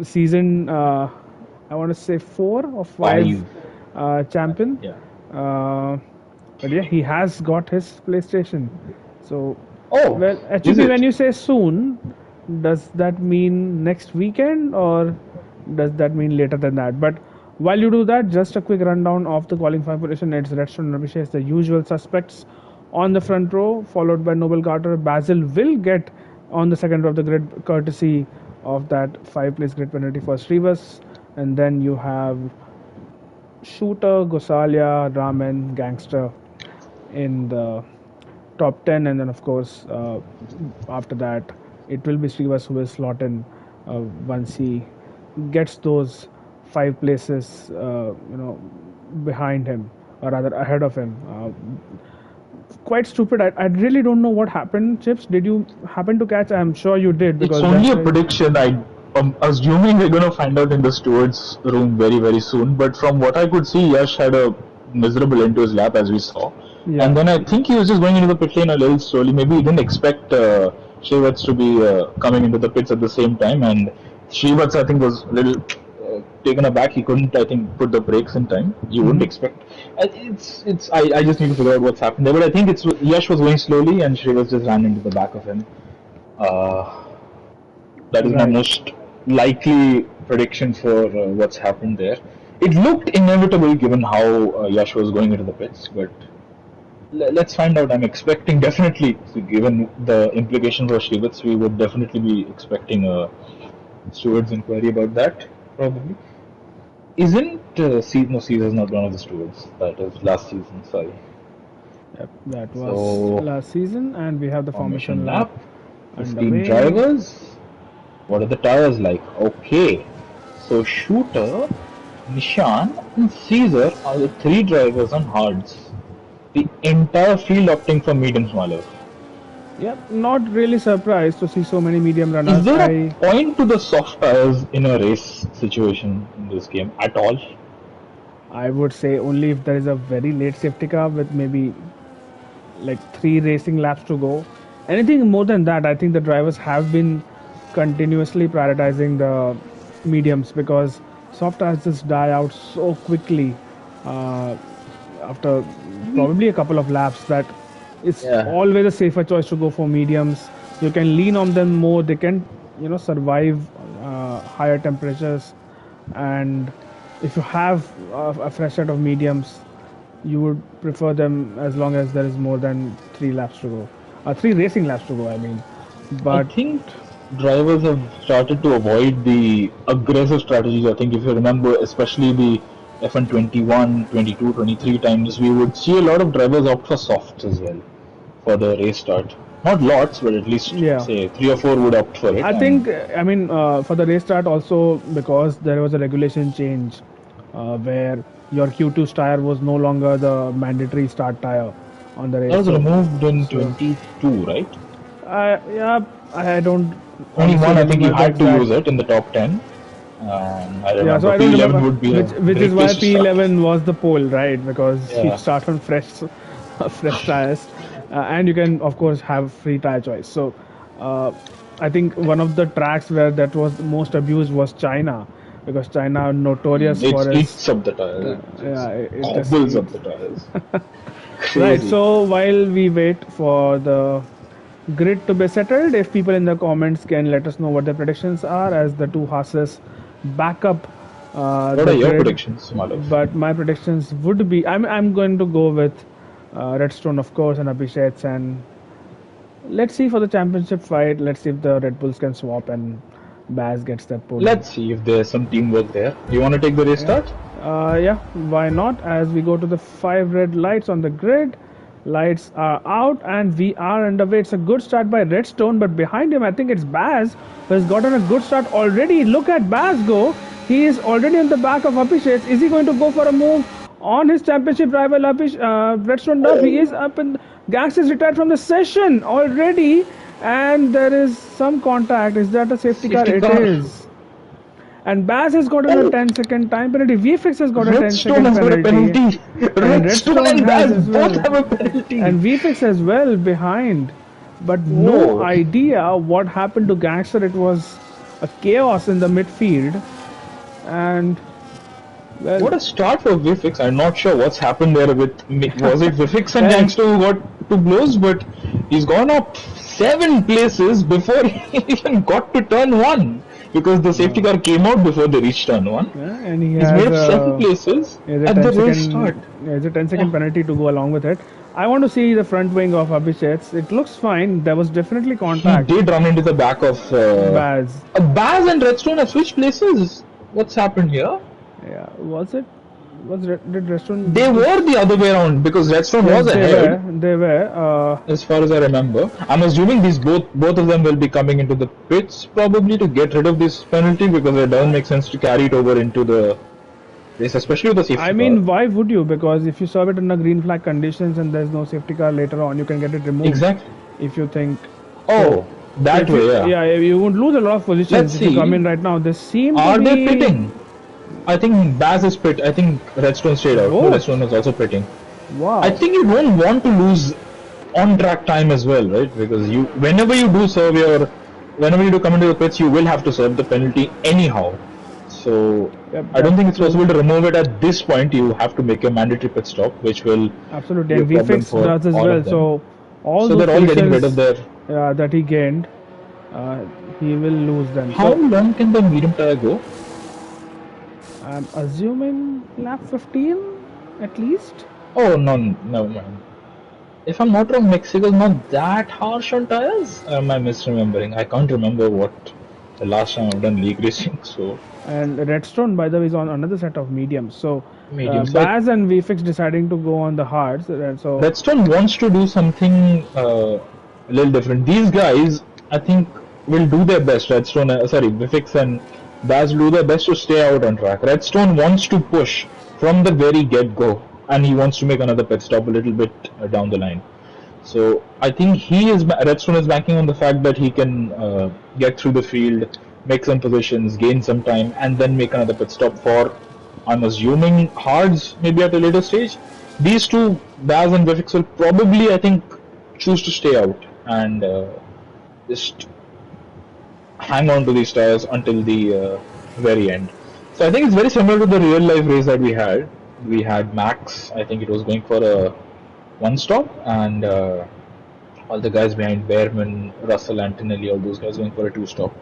[SPEAKER 1] season. I want to say 4 or 5
[SPEAKER 2] 5.
[SPEAKER 1] champion.
[SPEAKER 2] Yeah.
[SPEAKER 1] Uh, but yeah, he has got his PlayStation. So,
[SPEAKER 2] Oh,
[SPEAKER 1] well,
[SPEAKER 2] is
[SPEAKER 1] HVP, when
[SPEAKER 2] it?
[SPEAKER 1] you say soon, does that mean next weekend or does that mean later than that? But while you do that, just a quick rundown of the qualifying position. It's Redstone and Abhishek, the usual suspects on the front row, followed by Noble Carter. Basil will get on the second row of the grid, courtesy of that 5 place grid penalty for Srivas. And then you have Shooter, Gosalia, Ramen, Gangster in the top 10, and then of course after that it will be Srivas who will slot in once he gets those 5 places behind him, or rather ahead of him. Quite stupid. I really don't know what happened. Chips, did you happen to catch? I'm sure you did
[SPEAKER 2] It's
[SPEAKER 1] because
[SPEAKER 2] only
[SPEAKER 1] that's
[SPEAKER 2] a prediction. I'm assuming we're going to find out in the stewards' room very, very soon. But from what I could see, Yash had a miserable end to his lap, as we saw.
[SPEAKER 1] yeah.
[SPEAKER 2] And then I think he was just going into the pit lane a little slowly. Maybe he didn't expect Shivats to be coming into the pits at the same time. And Shivats, I think, was a little taken aback. He couldn't, I think, put the brakes in time. You wouldn't expect. I just need to figure out what's happened there. But I think it's Yash was going slowly, and Shivats just ran into the back of him. Uh, that is my
[SPEAKER 1] Right.
[SPEAKER 2] most likely prediction for what's happened there. It looked inevitable given how Yash was going into the pits, but let's find out. I'm expecting definitely, so given the implication for Shivats, we would definitely be expecting a stewards inquiry about that, probably. Isn't no, Caesar's not one of the stewards. That is last season, sorry.
[SPEAKER 1] Yep, that was
[SPEAKER 2] So,
[SPEAKER 1] last season, and we have the
[SPEAKER 2] formation
[SPEAKER 1] formation lap
[SPEAKER 2] lap, 15
[SPEAKER 1] underway.
[SPEAKER 2] drivers. What are the tires like? Okay. So Shooter, Nishan, and Caesar are the three drivers on hards. The entire field opting for mediums, Malav.
[SPEAKER 1] Yep, not really surprised to see so many medium
[SPEAKER 2] Is
[SPEAKER 1] runners.
[SPEAKER 2] there a point to the soft tires in a race situation in this game at all?
[SPEAKER 1] I would say only if there is a very late safety car with maybe like 3 racing laps to go. Anything more than that, I think the drivers have been continuously prioritizing the mediums because soft tires just die out so quickly uh, after probably a couple of laps that it's
[SPEAKER 2] Yeah.
[SPEAKER 1] always a safer choice to go for mediums. You can lean on them more. They can, survive higher temperatures, and if you have a fresh set of mediums, you would prefer them as long as there is more than 3 laps to go, 3 racing laps to go. I mean,
[SPEAKER 2] I
[SPEAKER 1] but
[SPEAKER 2] think drivers have started to avoid the aggressive strategies. I think if you remember, especially the F1 21, 22, 23 times, we would see a lot of drivers opt for softs as well for the race start. Not lots, but at least
[SPEAKER 1] yeah,
[SPEAKER 2] say three or four would opt for it.
[SPEAKER 1] I
[SPEAKER 2] And
[SPEAKER 1] think I mean for the race start also because there was a regulation change where your Q2 tire was no longer the mandatory start tire on the
[SPEAKER 2] that
[SPEAKER 1] race.
[SPEAKER 2] was removed in
[SPEAKER 1] So
[SPEAKER 2] 22, right?
[SPEAKER 1] yeah, I don't
[SPEAKER 2] Only
[SPEAKER 1] honestly
[SPEAKER 2] one, I think you
[SPEAKER 1] remember the
[SPEAKER 2] had to use
[SPEAKER 1] exact.
[SPEAKER 2] it in the top 10. I
[SPEAKER 1] Yeah, so
[SPEAKER 2] remember
[SPEAKER 1] I don't remember
[SPEAKER 2] P11 would be a
[SPEAKER 1] which is
[SPEAKER 2] great
[SPEAKER 1] why
[SPEAKER 2] place to start.
[SPEAKER 1] P11 was the pole, right? Because you
[SPEAKER 2] Yeah.
[SPEAKER 1] start on fresh, fresh tires, and you can of course have free tire choice. So, uh, I think one of the tracks where that was most abused was China, because China are notorious
[SPEAKER 2] It
[SPEAKER 1] for its,
[SPEAKER 2] eats up the tires.
[SPEAKER 1] yeah,
[SPEAKER 2] It
[SPEAKER 1] it just
[SPEAKER 2] gobbles up
[SPEAKER 1] eats.
[SPEAKER 2] the tires.
[SPEAKER 1] Right.
[SPEAKER 2] Crazy.
[SPEAKER 1] So while we wait for the grid to be settled, if people in the comments can let us know what their predictions are as the two horses back up
[SPEAKER 2] What
[SPEAKER 1] the
[SPEAKER 2] are your
[SPEAKER 1] grid.
[SPEAKER 2] predictions, Malav?
[SPEAKER 1] But my predictions would be I'm going to go with Redstone, of course, and Abhishek's, and let's see for the championship fight. Let's see if the Red Bulls can swap and Baz gets that podium.
[SPEAKER 2] Let's see if there's some teamwork there. You want to take the race
[SPEAKER 1] Yeah.
[SPEAKER 2] start?
[SPEAKER 1] Yeah, why not? As we go to the 5 red lights on the grid, lights are out and we are underway. It's a good start by Redstone, but behind him, I think it's Baz who has gotten a good start already. Look at Baz go. He is already on the back of Abhishek. Is he going to go for a move on his championship rival Redstone? No, he is up and Gax is retired from the session already. And there is some contact. Is that a safety car?
[SPEAKER 2] Safety
[SPEAKER 1] It
[SPEAKER 2] car.
[SPEAKER 1] is. And Baz has gotten a
[SPEAKER 2] Oh,
[SPEAKER 1] 10-second time penalty. VFX has got a 10
[SPEAKER 2] Redstone
[SPEAKER 1] second
[SPEAKER 2] has got a penalty.
[SPEAKER 1] And
[SPEAKER 2] Redstone
[SPEAKER 1] Redstone
[SPEAKER 2] and
[SPEAKER 1] has
[SPEAKER 2] Baz
[SPEAKER 1] as
[SPEAKER 2] both
[SPEAKER 1] well.
[SPEAKER 2] have a penalty.
[SPEAKER 1] And VFX as well behind. But no
[SPEAKER 2] Whoa.
[SPEAKER 1] idea what happened to Gangster. It was a chaos in the midfield. And well,
[SPEAKER 2] What a start for Vifix. I'm not sure what's happened there with me. Was it Vifix and
[SPEAKER 1] And-
[SPEAKER 2] Gangster who got two blows? But he's gone up 7 places before he even got to turn 1. Because the safety car came out before they reached turn 1.
[SPEAKER 1] yeah, and he
[SPEAKER 2] He's
[SPEAKER 1] has
[SPEAKER 2] made up 7 places
[SPEAKER 1] There's a
[SPEAKER 2] at
[SPEAKER 1] 10
[SPEAKER 2] the race
[SPEAKER 1] second,
[SPEAKER 2] start.
[SPEAKER 1] there's a 10-second penalty to go along with it. I want to see the front wing of Abhishek's. It looks fine. There was definitely
[SPEAKER 2] He
[SPEAKER 1] contact.
[SPEAKER 2] did run into the back of
[SPEAKER 1] Baz.
[SPEAKER 2] Baz and Redstone have switched places. What's happened here?
[SPEAKER 1] Yeah, was it? Did Redstone?
[SPEAKER 2] They were the other way around because Redstone
[SPEAKER 1] Yes,
[SPEAKER 2] was
[SPEAKER 1] they
[SPEAKER 2] ahead.
[SPEAKER 1] were. They were.
[SPEAKER 2] As far as I remember, I'm assuming these both of them will be coming into the pits probably to get rid of this penalty because it doesn't make sense to carry it over into the race, especially with the safety
[SPEAKER 1] I mean,
[SPEAKER 2] car.
[SPEAKER 1] why would you? Because if you serve it in a green flag conditions and there's no safety car later on, you can get it removed.
[SPEAKER 2] Exactly.
[SPEAKER 1] If you think.
[SPEAKER 2] Oh, that
[SPEAKER 1] if
[SPEAKER 2] way,
[SPEAKER 1] you,
[SPEAKER 2] yeah.
[SPEAKER 1] you won't lose a lot of positions
[SPEAKER 2] Let's
[SPEAKER 1] if you
[SPEAKER 2] see.
[SPEAKER 1] come in right now. They seem
[SPEAKER 2] Are
[SPEAKER 1] to
[SPEAKER 2] they
[SPEAKER 1] be.
[SPEAKER 2] pitting? I think Baz is pit. I think Redstone stayed out. No,
[SPEAKER 1] Both.
[SPEAKER 2] Redstone is also pitting.
[SPEAKER 1] Wow.
[SPEAKER 2] I think you don't want to lose on track time as well, right? Because whenever you do come into the pits, you will have to serve the penalty anyhow. So
[SPEAKER 1] Yep,
[SPEAKER 2] I don't think it's
[SPEAKER 1] that's
[SPEAKER 2] possible to remove it at this point. You have to make a mandatory pit stop, which will
[SPEAKER 1] Absolutely,
[SPEAKER 2] be a
[SPEAKER 1] and
[SPEAKER 2] problem
[SPEAKER 1] VFX
[SPEAKER 2] for
[SPEAKER 1] does as
[SPEAKER 2] all
[SPEAKER 1] well.
[SPEAKER 2] of them.
[SPEAKER 1] So all
[SPEAKER 2] So
[SPEAKER 1] those
[SPEAKER 2] they're all getting rid
[SPEAKER 1] positions,
[SPEAKER 2] of their.
[SPEAKER 1] that he gained, he will lose them.
[SPEAKER 2] How
[SPEAKER 1] So
[SPEAKER 2] long can the medium tire go?
[SPEAKER 1] I'm assuming lap 15 at least.
[SPEAKER 2] Oh no, never mind. If I'm not wrong, Mexico's not that harsh on tires. Or am I misremembering? I can't remember what the last time I've done league racing. So
[SPEAKER 1] And Redstone, by the way, is on another set of mediums. So
[SPEAKER 2] mediums. Like
[SPEAKER 1] Baz and VFX deciding to go on the hards. So
[SPEAKER 2] Redstone wants to do something a little different. These guys, I think, will do their best. Redstone, Vifix and Baz will do their best to stay out on track. Redstone wants to push from the very get-go, and he wants to make another pit stop a little bit down the line. So I think Redstone is banking on the fact that he can get through the field, make some positions, gain some time, and then make another pit stop for, I'm assuming, hards maybe at a later stage. These two, Baz and Vifix, will probably, I think, choose to stay out and just hang on to these tires until the very end. So I think it's very similar to the real life race that we had. We had Max, I think it was going for a one stop, and all the guys behind Behrman, Russell, Antonelli, all those guys going for a two stop.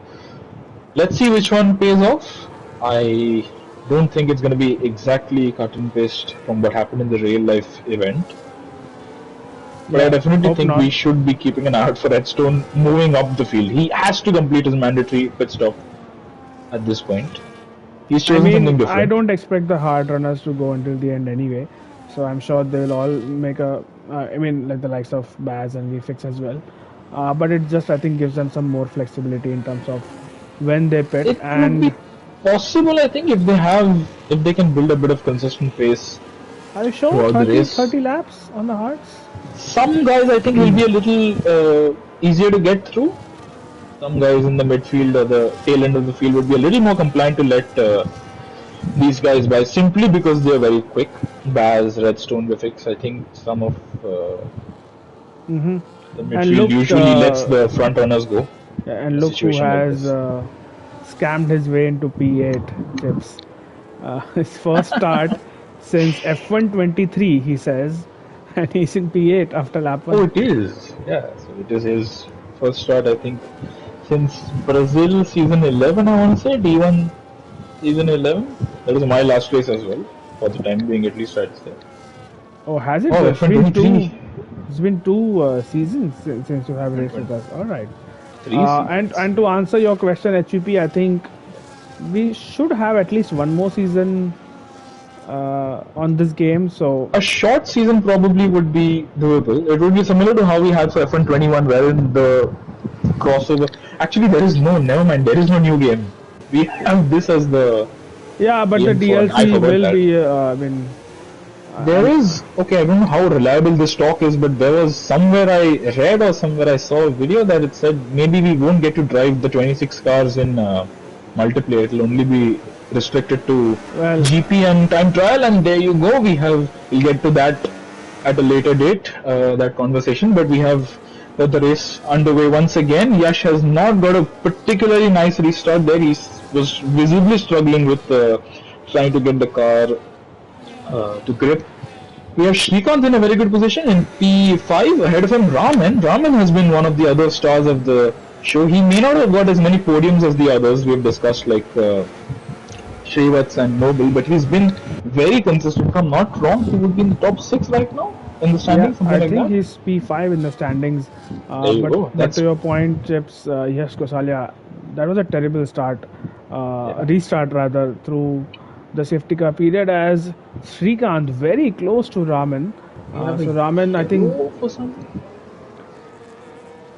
[SPEAKER 2] Let's see which one pays off. I don't think it's going to be exactly cut and paste from what happened in the real life event. But I definitely think we should be keeping an eye out for Redstone moving up the field. He has to complete his mandatory pit stop at this point. He's chosen something different.
[SPEAKER 1] I don't expect the hard runners to go until the end anyway. So I'm sure they'll all make like the likes of Baz and VFix as well. But it just, I think, gives them some more flexibility in terms of when they pit.
[SPEAKER 2] It would be possible, I think, if they can build a bit of consistent pace.
[SPEAKER 1] Are you sure? 30 laps on the hards?
[SPEAKER 2] Some guys, I think, will be a little easier to get through. Some guys in the midfield or the tail end of the field would be a little more compliant to let these guys by, simply because they are very quick. Baz, Redstone, Vifix, I think some of the midfield usually lets the front runners go.
[SPEAKER 1] Yeah, and look who has scammed his way into P8 tips. His first start since F1 23, he says, and he's in P8 after lap 1.
[SPEAKER 2] Oh, it is. Yeah, so it is his first start, I think, since Brazil season 11, I want to say, D1 season 11. That was my last race as well, for the time being, at least I'd say.
[SPEAKER 1] Oh, has it?
[SPEAKER 2] Oh, F1
[SPEAKER 1] it's been two seasons since you have raced with us. All right. And to answer your question, HVP, I think we should have at least one more season on this game. So
[SPEAKER 2] a short season probably would be doable. It would be similar to how we had for F1 21, wherein the crossover. Actually, there is no new game. We have this as the.
[SPEAKER 1] Yeah, but the DLC will be.
[SPEAKER 2] There is, okay, I don't know how reliable this talk is, but there was somewhere I read or somewhere I saw a video that it said maybe we won't get to drive the 26 cars in multiplayer. It'll only be restricted to GP and time trial, and there you go. We'll get to that at a later date, that conversation, but we have got the race underway once again. Yash has not got a particularly nice restart there. He was visibly struggling with trying to get the car to grip. We have Shrikant in a very good position in P5. Ahead of him, Raman. Raman has been one of the other stars of the show. He may not have got as many podiums as the others we've discussed, like Shrivats and Noble, but he's been very consistent. If I'm not wrong, he would be in the top 6 right now in the standings.
[SPEAKER 1] Yeah, I think he's P5 in the standings.
[SPEAKER 2] There you go.
[SPEAKER 1] But to your point, Chips, Yash Gosalia, that was a terrible start. Restart rather, through the safety car period, as Shrikant very close to Raman. So Raman, I think.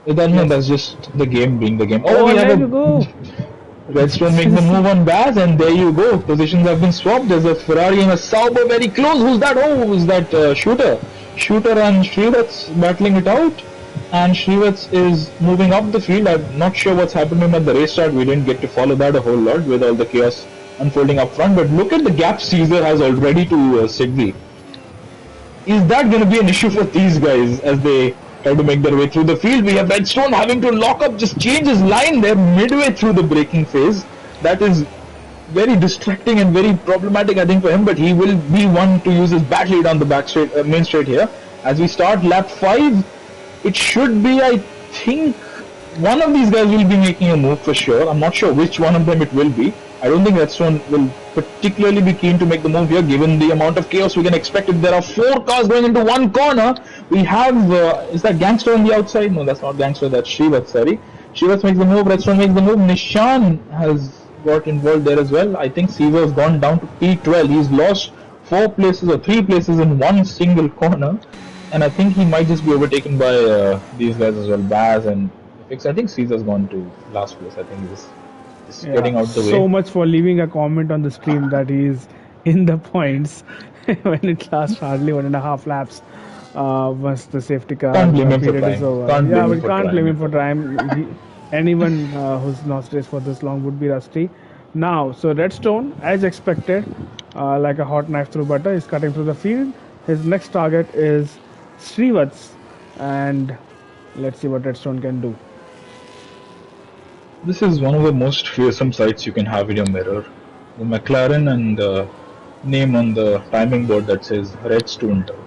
[SPEAKER 2] That's just the game being the game.
[SPEAKER 1] Oh, there you go.
[SPEAKER 2] Redstone make the move on Baz, and there you go. Positions have been swapped. There's a Ferrari and a Sauber very close. Who's that? Oh, who's that? Shooter. Shooter and Shrivats battling it out. And Shrivats is moving up the field. I'm not sure what's happening at the race start. We didn't get to follow that a whole lot with all the chaos unfolding up front. But look at the gap Caesar has already to Sigby. Is that going to be an issue for these guys as they try to make their way through the field? We have Redstone having to lock up, just change his line there midway through the braking phase. That is very distracting and very problematic, I think, for him, but he will be one to use his back lead on the back straight, main straight here. As we start lap 5, it should be, I think, one of these guys will be making a move for sure. I'm not sure which one of them it will be. I don't think Redstone will particularly be keen to make the move here, given the amount of chaos we can expect. If there are 4 cars going into one corner, we have, is that Gangster on the outside? No, that's not Gangster, that's Shrivats, sorry. Shrivats makes the move, Redstone makes the move, Nishan has got involved there as well. I think Caesar has gone down to P12. He's lost 4 places or 3 places in one single corner, and I think he might just be overtaken by these guys as well, Baz and picks. I think Caesar's gone to last place. I think he's just
[SPEAKER 1] Yeah,
[SPEAKER 2] getting out the way.
[SPEAKER 1] so much for leaving a comment on the stream that he's in the points when it lasts hardly 1.5 laps. Once the safety car
[SPEAKER 2] Can't blame him for
[SPEAKER 1] period is
[SPEAKER 2] trying.
[SPEAKER 1] over.
[SPEAKER 2] Can't
[SPEAKER 1] Yeah,
[SPEAKER 2] blame
[SPEAKER 1] but
[SPEAKER 2] him
[SPEAKER 1] you
[SPEAKER 2] for
[SPEAKER 1] can't blame
[SPEAKER 2] trying
[SPEAKER 1] him
[SPEAKER 2] at
[SPEAKER 1] for
[SPEAKER 2] all.
[SPEAKER 1] trying. Anyone who's not raced for this long would be rusty. Now, so Redstone, as expected, like a hot knife through butter, is cutting through the field. His next target is Srivats, and let's see what Redstone can do.
[SPEAKER 2] This is one of the most fearsome sights you can have in your mirror. The McLaren and the name on the timing board that says Redstone Turf.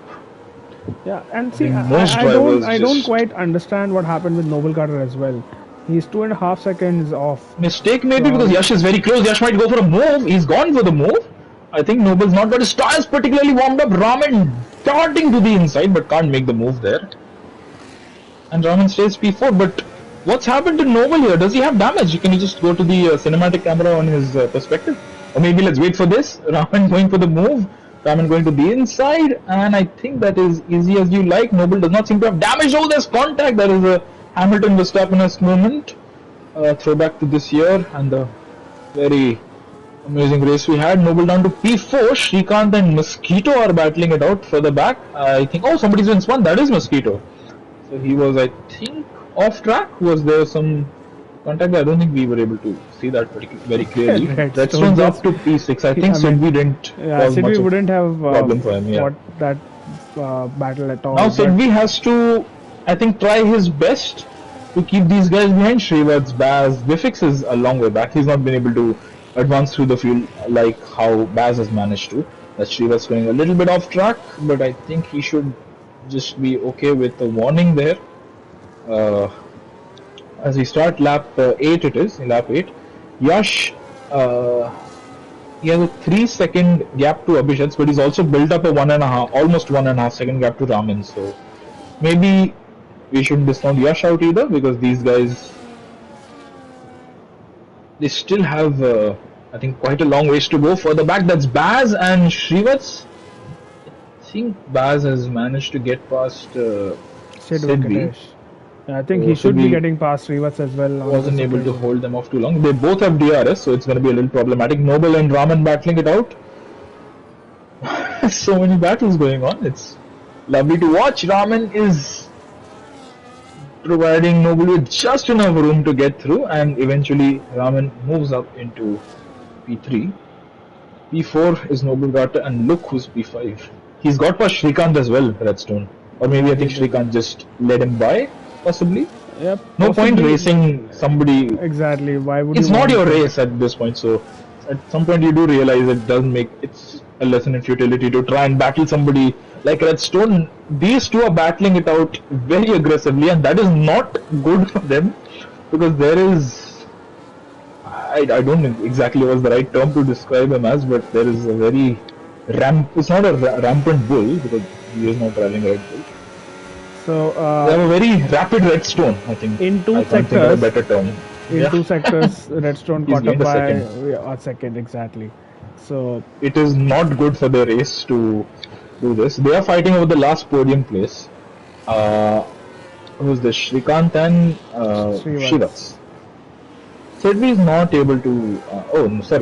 [SPEAKER 1] Yeah, and
[SPEAKER 2] I
[SPEAKER 1] see,
[SPEAKER 2] think most
[SPEAKER 1] don't
[SPEAKER 2] drivers
[SPEAKER 1] I don't
[SPEAKER 2] just
[SPEAKER 1] quite understand what happened with Noble Carter as well. He's 2.5 seconds off
[SPEAKER 2] mistake maybe because
[SPEAKER 1] from.
[SPEAKER 2] Yash is very close. Yash might go for a move. He's gone for the move. I think Noble's not got his tires particularly warmed up. Raman darting to the inside but can't make the move there. And Raman stays P4. But what's happened to Noble here? Does he have damage? Can you just go to the cinematic camera on his perspective? Or maybe let's wait for this. Raman going for the move. Raman going to the inside. And I think that is easy as you like. Noble does not seem to have damage. Oh, there's contact. There is a Hamilton Verstappen moment. Throwback to this year and the very amazing race we had. Noble down to P4. Shrikant and Mosquito are battling it out further back. I think, oh, somebody's been spun. That is Mosquito. So he was, I think, off track. Was there some contact? I don't think we were able to see that very clearly. Redstone's up to P6. I think Sidvi didn't cause much
[SPEAKER 1] Sidvi wouldn't have
[SPEAKER 2] problem for him. Yeah.
[SPEAKER 1] fought that battle at all.
[SPEAKER 2] Now Sidvi has to, I think, try his best to keep these guys behind. Shrivats, Baz, Vifix is a long way back. He's not been able to advance through the field like how Baz has managed to. That's Shrivats going a little bit off track, but I think he should just be okay with the warning there. As we start lap 8, it is in lap 8. Yash, he has a 3-second gap to Abhishek, but he's also built up a 1.5, almost 1.5 second gap to Raman. So maybe we shouldn't discount Yash out either, because these guys, they still have, I think, quite a long ways to go. Further back, that's Baz and Shrivats. I think Baz has managed to get past Sidvi.
[SPEAKER 1] I think he should be getting past Srivats as well.
[SPEAKER 2] Wasn't able to hold them off too long. They both have DRS, so it's going to be a little problematic. Noble and Raman battling it out. So many battles going on. It's lovely to watch. Raman is providing Noble with just enough room to get through, and eventually Raman moves up into P3. P4 is Noble Gata, and look who's P5. He's got past Shrikant as well, Redstone. Or maybe I think Shrikant just led him by, possibly.
[SPEAKER 1] Yep.
[SPEAKER 2] No point racing somebody.
[SPEAKER 1] Exactly. Why would
[SPEAKER 2] it's not your race at this point, so at some point you do realize it doesn't make it's a lesson in futility to try and battle somebody like Redstone. These two are battling it out very aggressively, and that is not good for them, because there is, I don't know exactly what's the right term to describe him as, but there is a very it's not a rampant bull, because he is not driving a Red Bull.
[SPEAKER 1] So
[SPEAKER 2] they have a very rapid Redstone, I think.
[SPEAKER 1] In two
[SPEAKER 2] I can't think of a better term.
[SPEAKER 1] In 2 sectors, Redstone caught up by a second, exactly. So
[SPEAKER 2] it is not good for the race to do this. They are fighting over the last podium place. Who's this? Shrikant and Shrivats. Sidvi is not able to.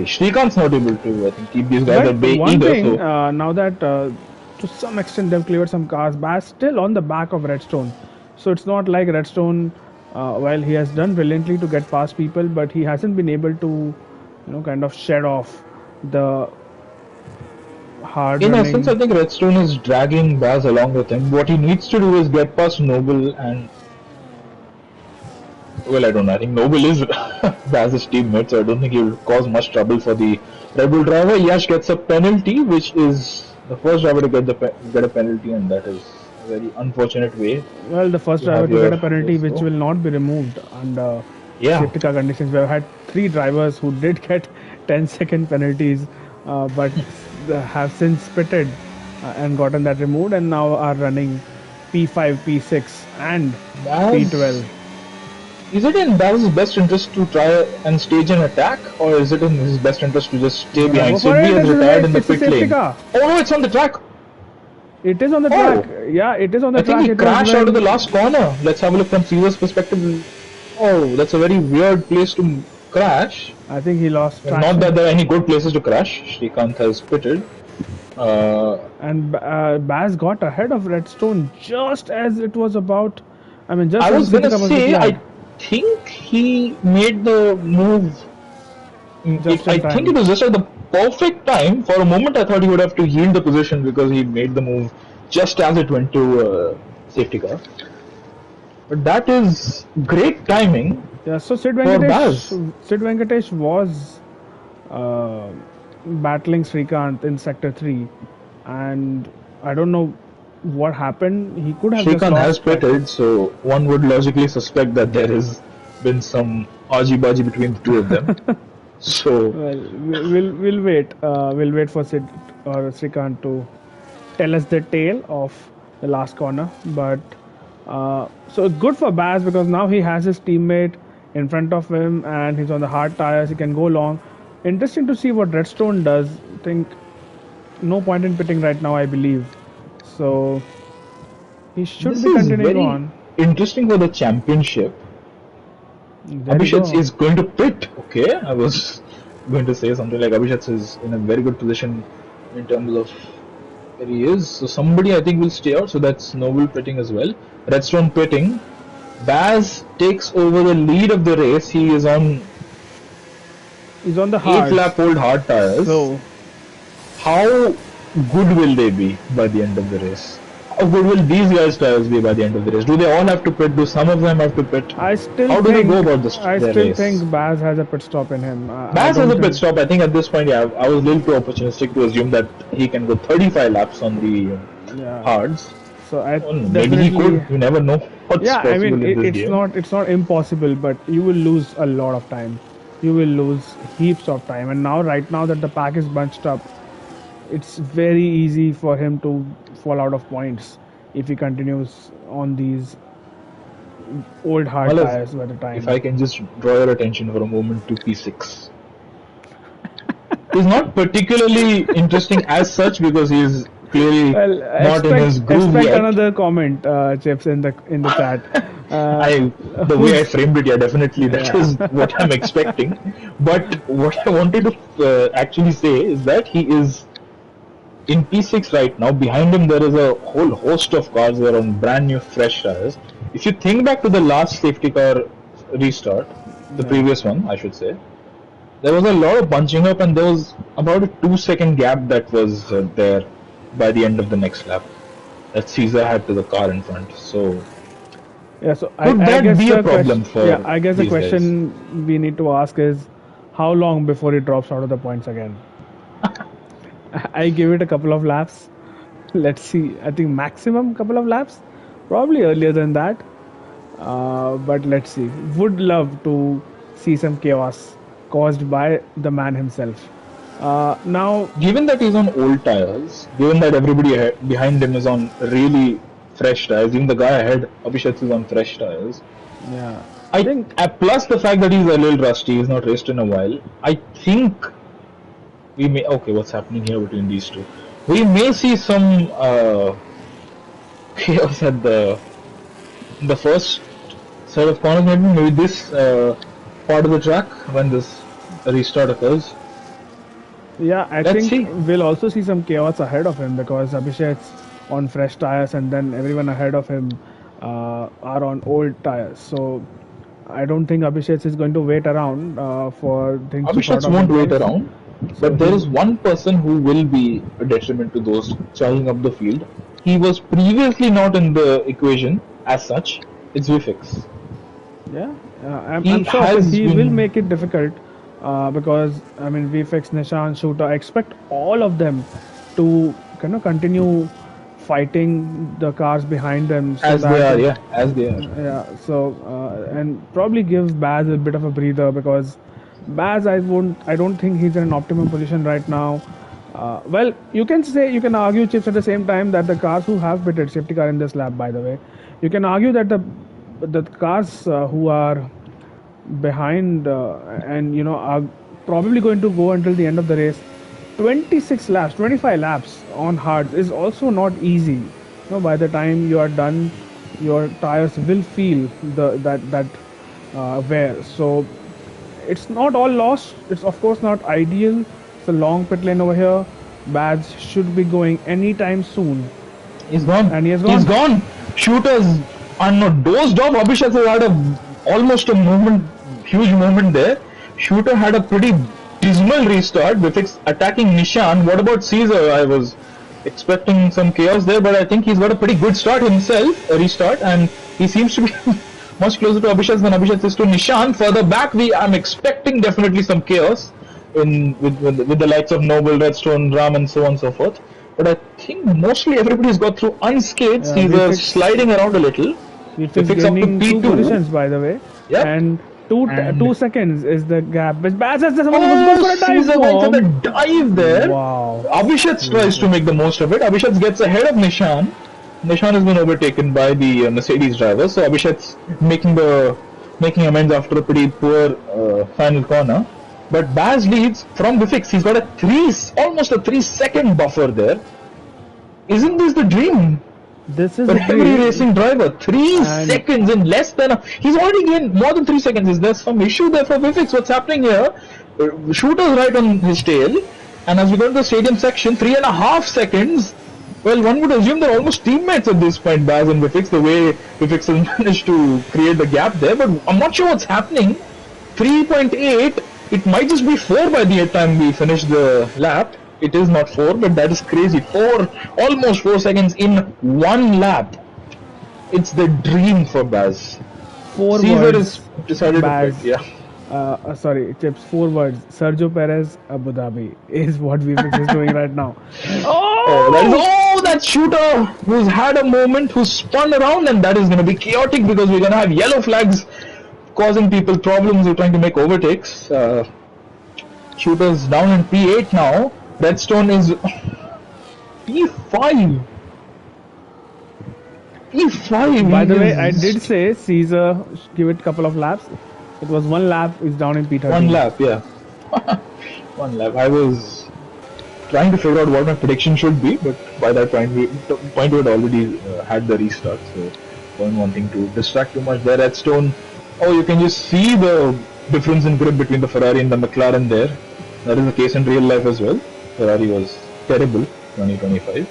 [SPEAKER 2] Shrikant's not able to. I think keep these guys at bay either.
[SPEAKER 1] Thing, now that to some extent they've cleared some cars, Baz still on the back of Redstone. So it's not like Redstone, while he has done brilliantly to get past people, but he hasn't been able to, kind of shed off the hard.
[SPEAKER 2] In essence, I think Redstone is dragging Baz along with him. What he needs to do is get past Noble and. Well, I don't know. I think Noble is Baz's teammate, so I don't think he will cause much trouble for the Red Bull driver. Yash gets a penalty, which is the first driver to get a penalty, and that is a very unfortunate way.
[SPEAKER 1] Well, the first driver to get a penalty, which will not be removed under safety car conditions. We have had 3 drivers who did get 10-second penalties, but have since pitted and gotten that removed, and now are running P5, P6, and P12.
[SPEAKER 2] Is it in Baz's best interest to try and stage an attack, or is it in his best interest to just stay behind? Sidvi has retired in the pit lane. Oh no, it's on the track.
[SPEAKER 1] It is on the track. Yeah, it is on the track.
[SPEAKER 2] I think he crashed out of the last corner. Let's have a look from Caesar's perspective. Oh, that's a very weird place to crash.
[SPEAKER 1] I think he lost
[SPEAKER 2] Not that
[SPEAKER 1] traction.
[SPEAKER 2] there are any good places to crash. Srikanth has pitted. Uh,
[SPEAKER 1] And Baz got ahead of Redstone just as it was about. I mean, just
[SPEAKER 2] I
[SPEAKER 1] as the
[SPEAKER 2] was
[SPEAKER 1] safety
[SPEAKER 2] gonna
[SPEAKER 1] car was
[SPEAKER 2] say,
[SPEAKER 1] deployed,
[SPEAKER 2] I think he made the move.
[SPEAKER 1] just
[SPEAKER 2] I
[SPEAKER 1] in
[SPEAKER 2] think it
[SPEAKER 1] time.
[SPEAKER 2] was just at the perfect time. For a moment, I thought he would have to yield the position because he made the move just as it went to safety car. But that is great timing
[SPEAKER 1] Yeah. So
[SPEAKER 2] for Baz.
[SPEAKER 1] Sid Venkatesh was uh, battling Srikanth in Sector 3, and I don't know what happened. He could have just
[SPEAKER 2] Srikanth has
[SPEAKER 1] lost traction.
[SPEAKER 2] pitted, so one would logically suspect that there has been some argy-bargy between the two of them. So,
[SPEAKER 1] Well, we'll wait. We'll wait for Sid or Srikanth to tell us the tale of the last corner. But so good for Baz because now he has his teammate in front of him and he's on the hard tires. He can go long. Interesting to see what Redstone does. Think no point in pitting right now, I believe. So he should
[SPEAKER 2] this
[SPEAKER 1] be
[SPEAKER 2] is
[SPEAKER 1] continuing
[SPEAKER 2] very
[SPEAKER 1] on.
[SPEAKER 2] interesting for the championship.
[SPEAKER 1] There you
[SPEAKER 2] Abhishek
[SPEAKER 1] go.
[SPEAKER 2] is going to pit. Okay, I was going to say something like Abhishek is in a very good position in terms of where he is. So somebody I think will stay out. So that's Noble pitting as well. Redstone pitting. Baz takes over the lead of the race. He is on
[SPEAKER 1] He's on the
[SPEAKER 2] 8
[SPEAKER 1] hards.
[SPEAKER 2] lap old hard tires.
[SPEAKER 1] So
[SPEAKER 2] How good will they be by the end of the race? How good will these guys' tires be by the end of the race? Do they all have to pit? Do some of them have to pit? How do they go about
[SPEAKER 1] I
[SPEAKER 2] their
[SPEAKER 1] still
[SPEAKER 2] race?
[SPEAKER 1] think Baz has a pit stop in him. I
[SPEAKER 2] Baz has
[SPEAKER 1] don't
[SPEAKER 2] a pit
[SPEAKER 1] think.
[SPEAKER 2] stop. I think at this point, yeah, I was a little too opportunistic to assume that he can go 35 laps on the
[SPEAKER 1] Yeah.
[SPEAKER 2] hards.
[SPEAKER 1] So I
[SPEAKER 2] Oh, no, maybe he could.
[SPEAKER 1] definitely.
[SPEAKER 2] You never know what's
[SPEAKER 1] Yeah, I mean
[SPEAKER 2] possible in this game.
[SPEAKER 1] it's not impossible, but you will lose a lot of time. You will lose heaps of time. And now right now that the pack is bunched up, it's very easy for him to fall out of points if he continues on these old hard
[SPEAKER 2] Well,
[SPEAKER 1] tires by the
[SPEAKER 2] if
[SPEAKER 1] time.
[SPEAKER 2] I can just draw your attention for a moment to P6. He's not particularly interesting as such because he's clearly
[SPEAKER 1] Well,
[SPEAKER 2] not in his groove
[SPEAKER 1] expect
[SPEAKER 2] yet.
[SPEAKER 1] another comment, Chips, in the chat. Uh,
[SPEAKER 2] I the way I
[SPEAKER 1] who's
[SPEAKER 2] framed it, yeah, definitely that
[SPEAKER 1] yeah.
[SPEAKER 2] is what I'm expecting. But what I wanted to actually say is that he is in P6 right now. Behind him, there is a whole host of cars that are on brand new, fresh tires. If you think back to the last safety car restart, the
[SPEAKER 1] Yeah.
[SPEAKER 2] previous one, I should say, there was a lot of bunching up, and there was about a 2 second gap that was there by the end of the next lap that Caesar had to the car in front. So,
[SPEAKER 1] Yeah, so
[SPEAKER 2] could
[SPEAKER 1] I
[SPEAKER 2] that
[SPEAKER 1] guess
[SPEAKER 2] be a
[SPEAKER 1] the question,
[SPEAKER 2] problem
[SPEAKER 1] yeah,
[SPEAKER 2] for
[SPEAKER 1] I guess the
[SPEAKER 2] these guys?
[SPEAKER 1] question we need to ask is how long before he drops out of the points again? I give it a couple of laps. Let's see. I think maximum couple of laps, probably earlier than that. But let's see. Would love to see some chaos caused by the man himself. Now,
[SPEAKER 2] Given that he's on old tires, given that everybody behind him is on really fresh tires, even the guy ahead, Abhishek, is on fresh tires.
[SPEAKER 1] yeah, I
[SPEAKER 2] I
[SPEAKER 1] think
[SPEAKER 2] plus the fact that he's a little rusty, he's not raced in a while. I think we may. Okay, what's happening here between these two? We may see some chaos at the first set of corners. Maybe this part of the track when this restart occurs.
[SPEAKER 1] yeah, I
[SPEAKER 2] Let's
[SPEAKER 1] think
[SPEAKER 2] see.
[SPEAKER 1] we'll also see some chaos ahead of him because Abhishek's on fresh tires and then everyone ahead of him are on old tires. So I don't think Abhishek is going to wait around for things to sort
[SPEAKER 2] Abhishek
[SPEAKER 1] out
[SPEAKER 2] won't wait
[SPEAKER 1] themselves.
[SPEAKER 2] around,
[SPEAKER 1] So
[SPEAKER 2] but there
[SPEAKER 1] he's
[SPEAKER 2] is one person who will be a detriment to those charging up the field. He was previously not in the equation as such. It's Vifix.
[SPEAKER 1] yeah, I'm
[SPEAKER 2] He
[SPEAKER 1] sure so
[SPEAKER 2] has
[SPEAKER 1] he will
[SPEAKER 2] been.
[SPEAKER 1] make it difficult because I mean VFX, Nishan, Shooter, I expect all of them to continue fighting the cars behind them so
[SPEAKER 2] As they
[SPEAKER 1] that
[SPEAKER 2] are, yeah, as they are.
[SPEAKER 1] yeah, so and probably give Baz a bit of a breather because Baz I don't think he's in an optimum position right now. Well, you can argue chips at the same time that the cars who have pitted safety car in this lap, by the way, you can argue that the cars who are behind and are probably going to go until the end of the race. 26 laps, 25 laps on hard is also not easy. By the time you are done, your tires will feel the that where. So it's not all lost. It's of course not ideal. It's a long pit lane over here. Baz should be going anytime soon,
[SPEAKER 2] He's gone.
[SPEAKER 1] and he has
[SPEAKER 2] He's
[SPEAKER 1] gone.
[SPEAKER 2] gone. Shooters are not dozed off. Abhishek has had almost a moment, huge moment there. Shooter had a pretty dismal restart. Bifix attacking Nishan. What about Caesar? I was expecting some chaos there, but I think he's got a pretty good start himself, a restart, and he seems to be much closer to Abhishek than Abhishek is to Nishan. Further back, I'm expecting definitely some chaos with the likes of Noble, Redstone, Ram, and so on and so forth. But I think mostly everybody's got through unscathed. Caesar
[SPEAKER 1] Vfix,
[SPEAKER 2] sliding around a little.
[SPEAKER 1] Vfix
[SPEAKER 2] Bifix up to
[SPEAKER 1] gaining two
[SPEAKER 2] P2.
[SPEAKER 1] positions by the way,
[SPEAKER 2] Yep.
[SPEAKER 1] and
[SPEAKER 2] And
[SPEAKER 1] 2 seconds is the gap. Which Baz has someone who's going for a dive
[SPEAKER 2] Caesar went for the
[SPEAKER 1] bomb.
[SPEAKER 2] dive there.
[SPEAKER 1] Wow.
[SPEAKER 2] Abhishek tries to make the most of it. Abhishek gets ahead of Nishan. Nishan has been overtaken by the Mercedes driver, so Abhishek's making amends after a pretty poor final corner. But Baz leads from Bifix. He's got almost a 3 second buffer there. Isn't this the dream?
[SPEAKER 1] This is
[SPEAKER 2] For
[SPEAKER 1] the
[SPEAKER 2] every
[SPEAKER 1] dream.
[SPEAKER 2] racing driver, 3 seconds in less than he's already gained more than 3 seconds. Is there some issue there for Vifix? What's happening here? Shooter's right on his tail, and as we go to the stadium section, 3.5 seconds. Well, one would assume they're almost teammates at this point, Baz and Vifix, the way Vifix has managed to create the gap there, but I'm not sure what's happening. 3.8, it might just be 4 by the time we finish the lap. It is not 4, but that is crazy. Almost 4 seconds in one lap. It's the dream for Baz.
[SPEAKER 1] Four
[SPEAKER 2] Caesar
[SPEAKER 1] words.
[SPEAKER 2] is decided
[SPEAKER 1] Baz.
[SPEAKER 2] to pick,
[SPEAKER 1] Sorry, Chips. 4 words. Sergio Perez, Abu Dhabi is what Vfix is doing right now.
[SPEAKER 2] That shooter who's had a moment, who's spun around, and that is going to be chaotic because we're going to have yellow flags causing people problems who are trying to make overtakes. Shooter's down in P8 now. Redstone is P5. P5.
[SPEAKER 1] By the way, I did say Caesar give it a couple of laps. It was 1 lap. He's down in P13.
[SPEAKER 2] 1 lap, yeah. 1 lap. I was trying to figure out what my prediction should be, but by that point we had already had the restart, so wasn't wanting to distract too much there. Redstone. Oh, you can just see the difference in grip between the Ferrari and the McLaren there. That is the case in real life as well. Ferrari was terrible 2025.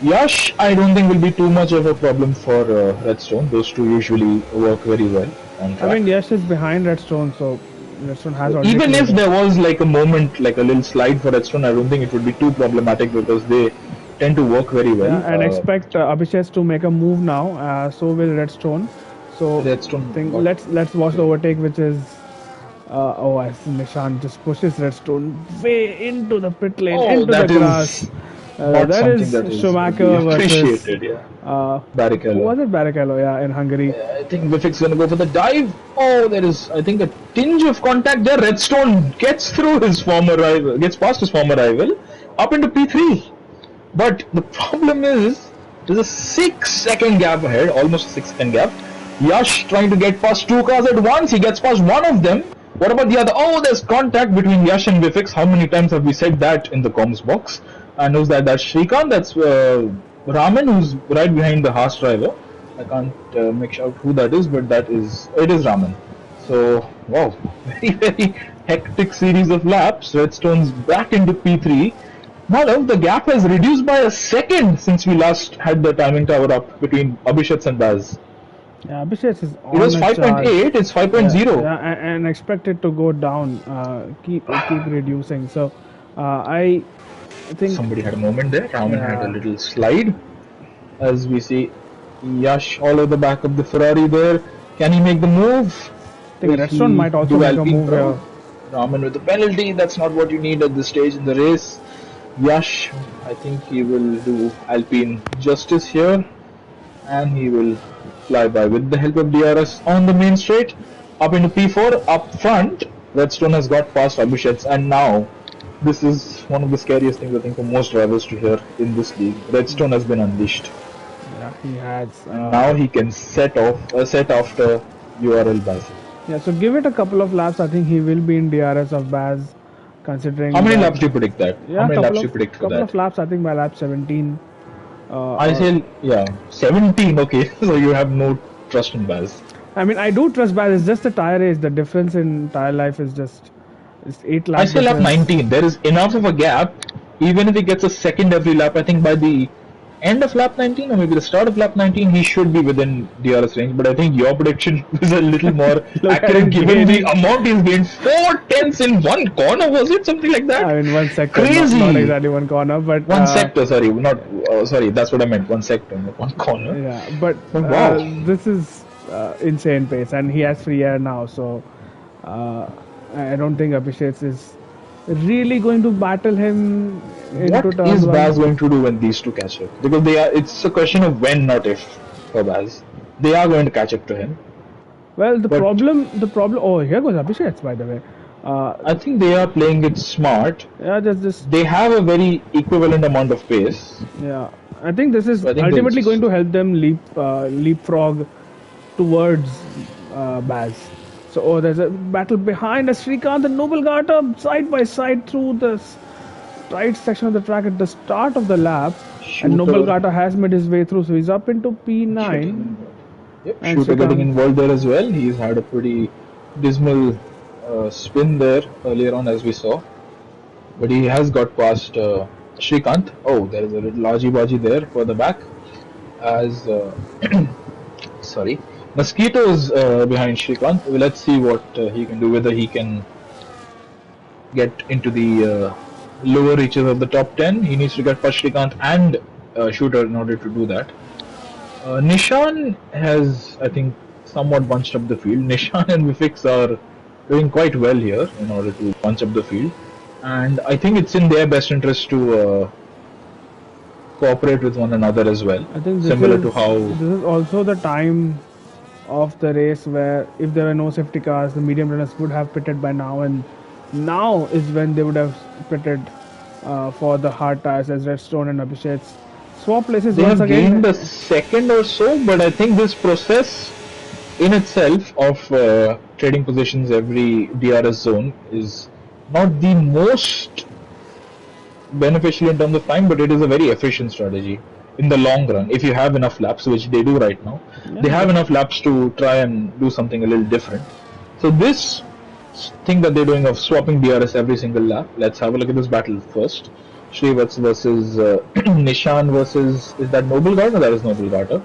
[SPEAKER 2] Yash, I don't think will be too much of a problem for Redstone. Those two usually work very well on track.
[SPEAKER 1] I mean, Yash is behind Redstone, so Redstone has already.
[SPEAKER 2] Even if
[SPEAKER 1] cleared
[SPEAKER 2] there was like a moment, like a little slide for Redstone, I don't think it would be too problematic because they tend to work very well.
[SPEAKER 1] Yeah, and expect Abhishek to make a move now. So will Redstone. So
[SPEAKER 2] Redstone.
[SPEAKER 1] let's watch the overtake, which is. As Nishan just pushes Redstone way into the pit lane, into the grass. That is Schumacher versus
[SPEAKER 2] Barrichello.
[SPEAKER 1] Was it Barrichello? Yeah, in Hungary.
[SPEAKER 2] I think Vifix is gonna go for the dive. Oh, there is, I think, a tinge of contact there. Redstone gets through his former rival, gets past his former rival, up into P3. But the problem is, there's a 6 second gap ahead, almost a 6 second gap. Yash trying to get past 2 cars at once. He gets past one of them. What about the other? Oh, there's contact between Yash and Vifix. How many times have we said that in the comms box? And who's that? That's Shrikant. That's Raman, who's right behind the Haas driver. I can't make out who that is, but it is Raman. So, wow, very, very hectic series of laps. Redstone's back into P3. Now, the gap has reduced by a second since we last had the timing tower up between Abhishek and Baz.
[SPEAKER 1] Yeah, Abhishek is on.
[SPEAKER 2] It was 5.8, it's 5.0.
[SPEAKER 1] Yeah, and expect it to go down. Keep reducing. So, I think
[SPEAKER 2] somebody had a moment there. Raman had a little slide. As we see Yash all over the back of the Ferrari there. Can he make the move?
[SPEAKER 1] I think Redstone might also make a move here.
[SPEAKER 2] Raman with the penalty. That's not what you need at this stage in the race. Yash, I think he will do Alpine justice here, and he will fly by with the help of DRS on the main straight. Up into P4, up front, Redstone has got past Abhishek, and now this is one of the scariest things I think for most drivers to hear in this league. Redstone has been unleashed.
[SPEAKER 1] Yeah, he has.
[SPEAKER 2] Now he can set after URL Baz.
[SPEAKER 1] Yeah, so give it a couple of laps. I think he will be in DRS of Baz, considering.
[SPEAKER 2] How many laps do you predict that?
[SPEAKER 1] Yeah,
[SPEAKER 2] How many laps do you predict for
[SPEAKER 1] couple
[SPEAKER 2] that?
[SPEAKER 1] of laps. I think by lap 17.
[SPEAKER 2] I say 17. Okay, so you have no trust in Baz.
[SPEAKER 1] I mean, I do trust Baz. It's just the tire age. The difference in tire life is just it's 8 lap
[SPEAKER 2] I say lap
[SPEAKER 1] difference.
[SPEAKER 2] 19. There is enough of a gap. Even if he gets a second every lap, I think by the end of lap 19 or maybe the start of lap 19, he should be within DRS range. But I think your prediction is a little more
[SPEAKER 1] Look at
[SPEAKER 2] accurate
[SPEAKER 1] him
[SPEAKER 2] given the
[SPEAKER 1] gain.
[SPEAKER 2] amount he's gained. 4 tenths in one corner, was it? Something like that?
[SPEAKER 1] I mean, one sector, not
[SPEAKER 2] Crazy!
[SPEAKER 1] exactly one corner, but
[SPEAKER 2] One sector, sorry. Not, sorry, that's what I meant. One sector, not one corner.
[SPEAKER 1] yeah, but
[SPEAKER 2] Oh, wow.
[SPEAKER 1] this is insane pace, and he has free air now, so uh, I don't think Abhishek is really going to battle him into
[SPEAKER 2] What
[SPEAKER 1] turn
[SPEAKER 2] is Baz
[SPEAKER 1] one.
[SPEAKER 2] going to do when these two catch up? Because they are. It's a question of when, not if, for Baz. They are going to catch up to him.
[SPEAKER 1] Well,
[SPEAKER 2] But
[SPEAKER 1] the problem. Oh, here goes Abhishek, by the way.
[SPEAKER 2] I think they are playing it smart.
[SPEAKER 1] Yeah, just
[SPEAKER 2] They have a very equivalent amount of pace.
[SPEAKER 1] yeah. I think this is
[SPEAKER 2] So I think
[SPEAKER 1] ultimately
[SPEAKER 2] they'll
[SPEAKER 1] going to help them leapfrog towards Baz. So, oh, there's a battle behind us. Srikanth and Noble Gata side by side through this right section of the track at the start of the lap. And Noble
[SPEAKER 2] Shooter,
[SPEAKER 1] Gata has made his way through, so he's up into
[SPEAKER 2] getting
[SPEAKER 1] P9.
[SPEAKER 2] involved. Yep,
[SPEAKER 1] And
[SPEAKER 2] Shooter getting
[SPEAKER 1] Srikanth,
[SPEAKER 2] involved there as well. He's had a pretty dismal spin there earlier on, as we saw. But he has got past Srikanth. Oh, there is a little argy-bargy there for the back. As sorry, Mosquitoes behind Srikanth. Well, let's see what he can do. Whether he can get into the lower reaches of the top 10. He needs to get past Srikanth and Shooter in order to do that. Nishan has, I think, somewhat bunched up the field. Nishan and Vifix are doing quite well here in order to bunch up the field. And I think it's in their best interest to cooperate with one another as well.
[SPEAKER 1] I think
[SPEAKER 2] Similar to how.
[SPEAKER 1] this is also the time of the race where if there were no safety cars, the medium runners would have pitted by now, and now is when they would have pitted for the hard tires as Redstone and Abhishek swap places
[SPEAKER 2] They
[SPEAKER 1] once
[SPEAKER 2] have
[SPEAKER 1] again.
[SPEAKER 2] gained a second or so, but I think this process in itself of trading positions every DRS zone is not the most beneficial in terms of time, but it is a very efficient strategy in the long run. If you have enough laps, which they do right now, they have enough laps to try and do something a little different. So this thing that they're doing of swapping DRS every single lap, let's have a look at this battle first. Shrivats versus Nishan versus, is that Noble Guard? No, that is Noble Guard.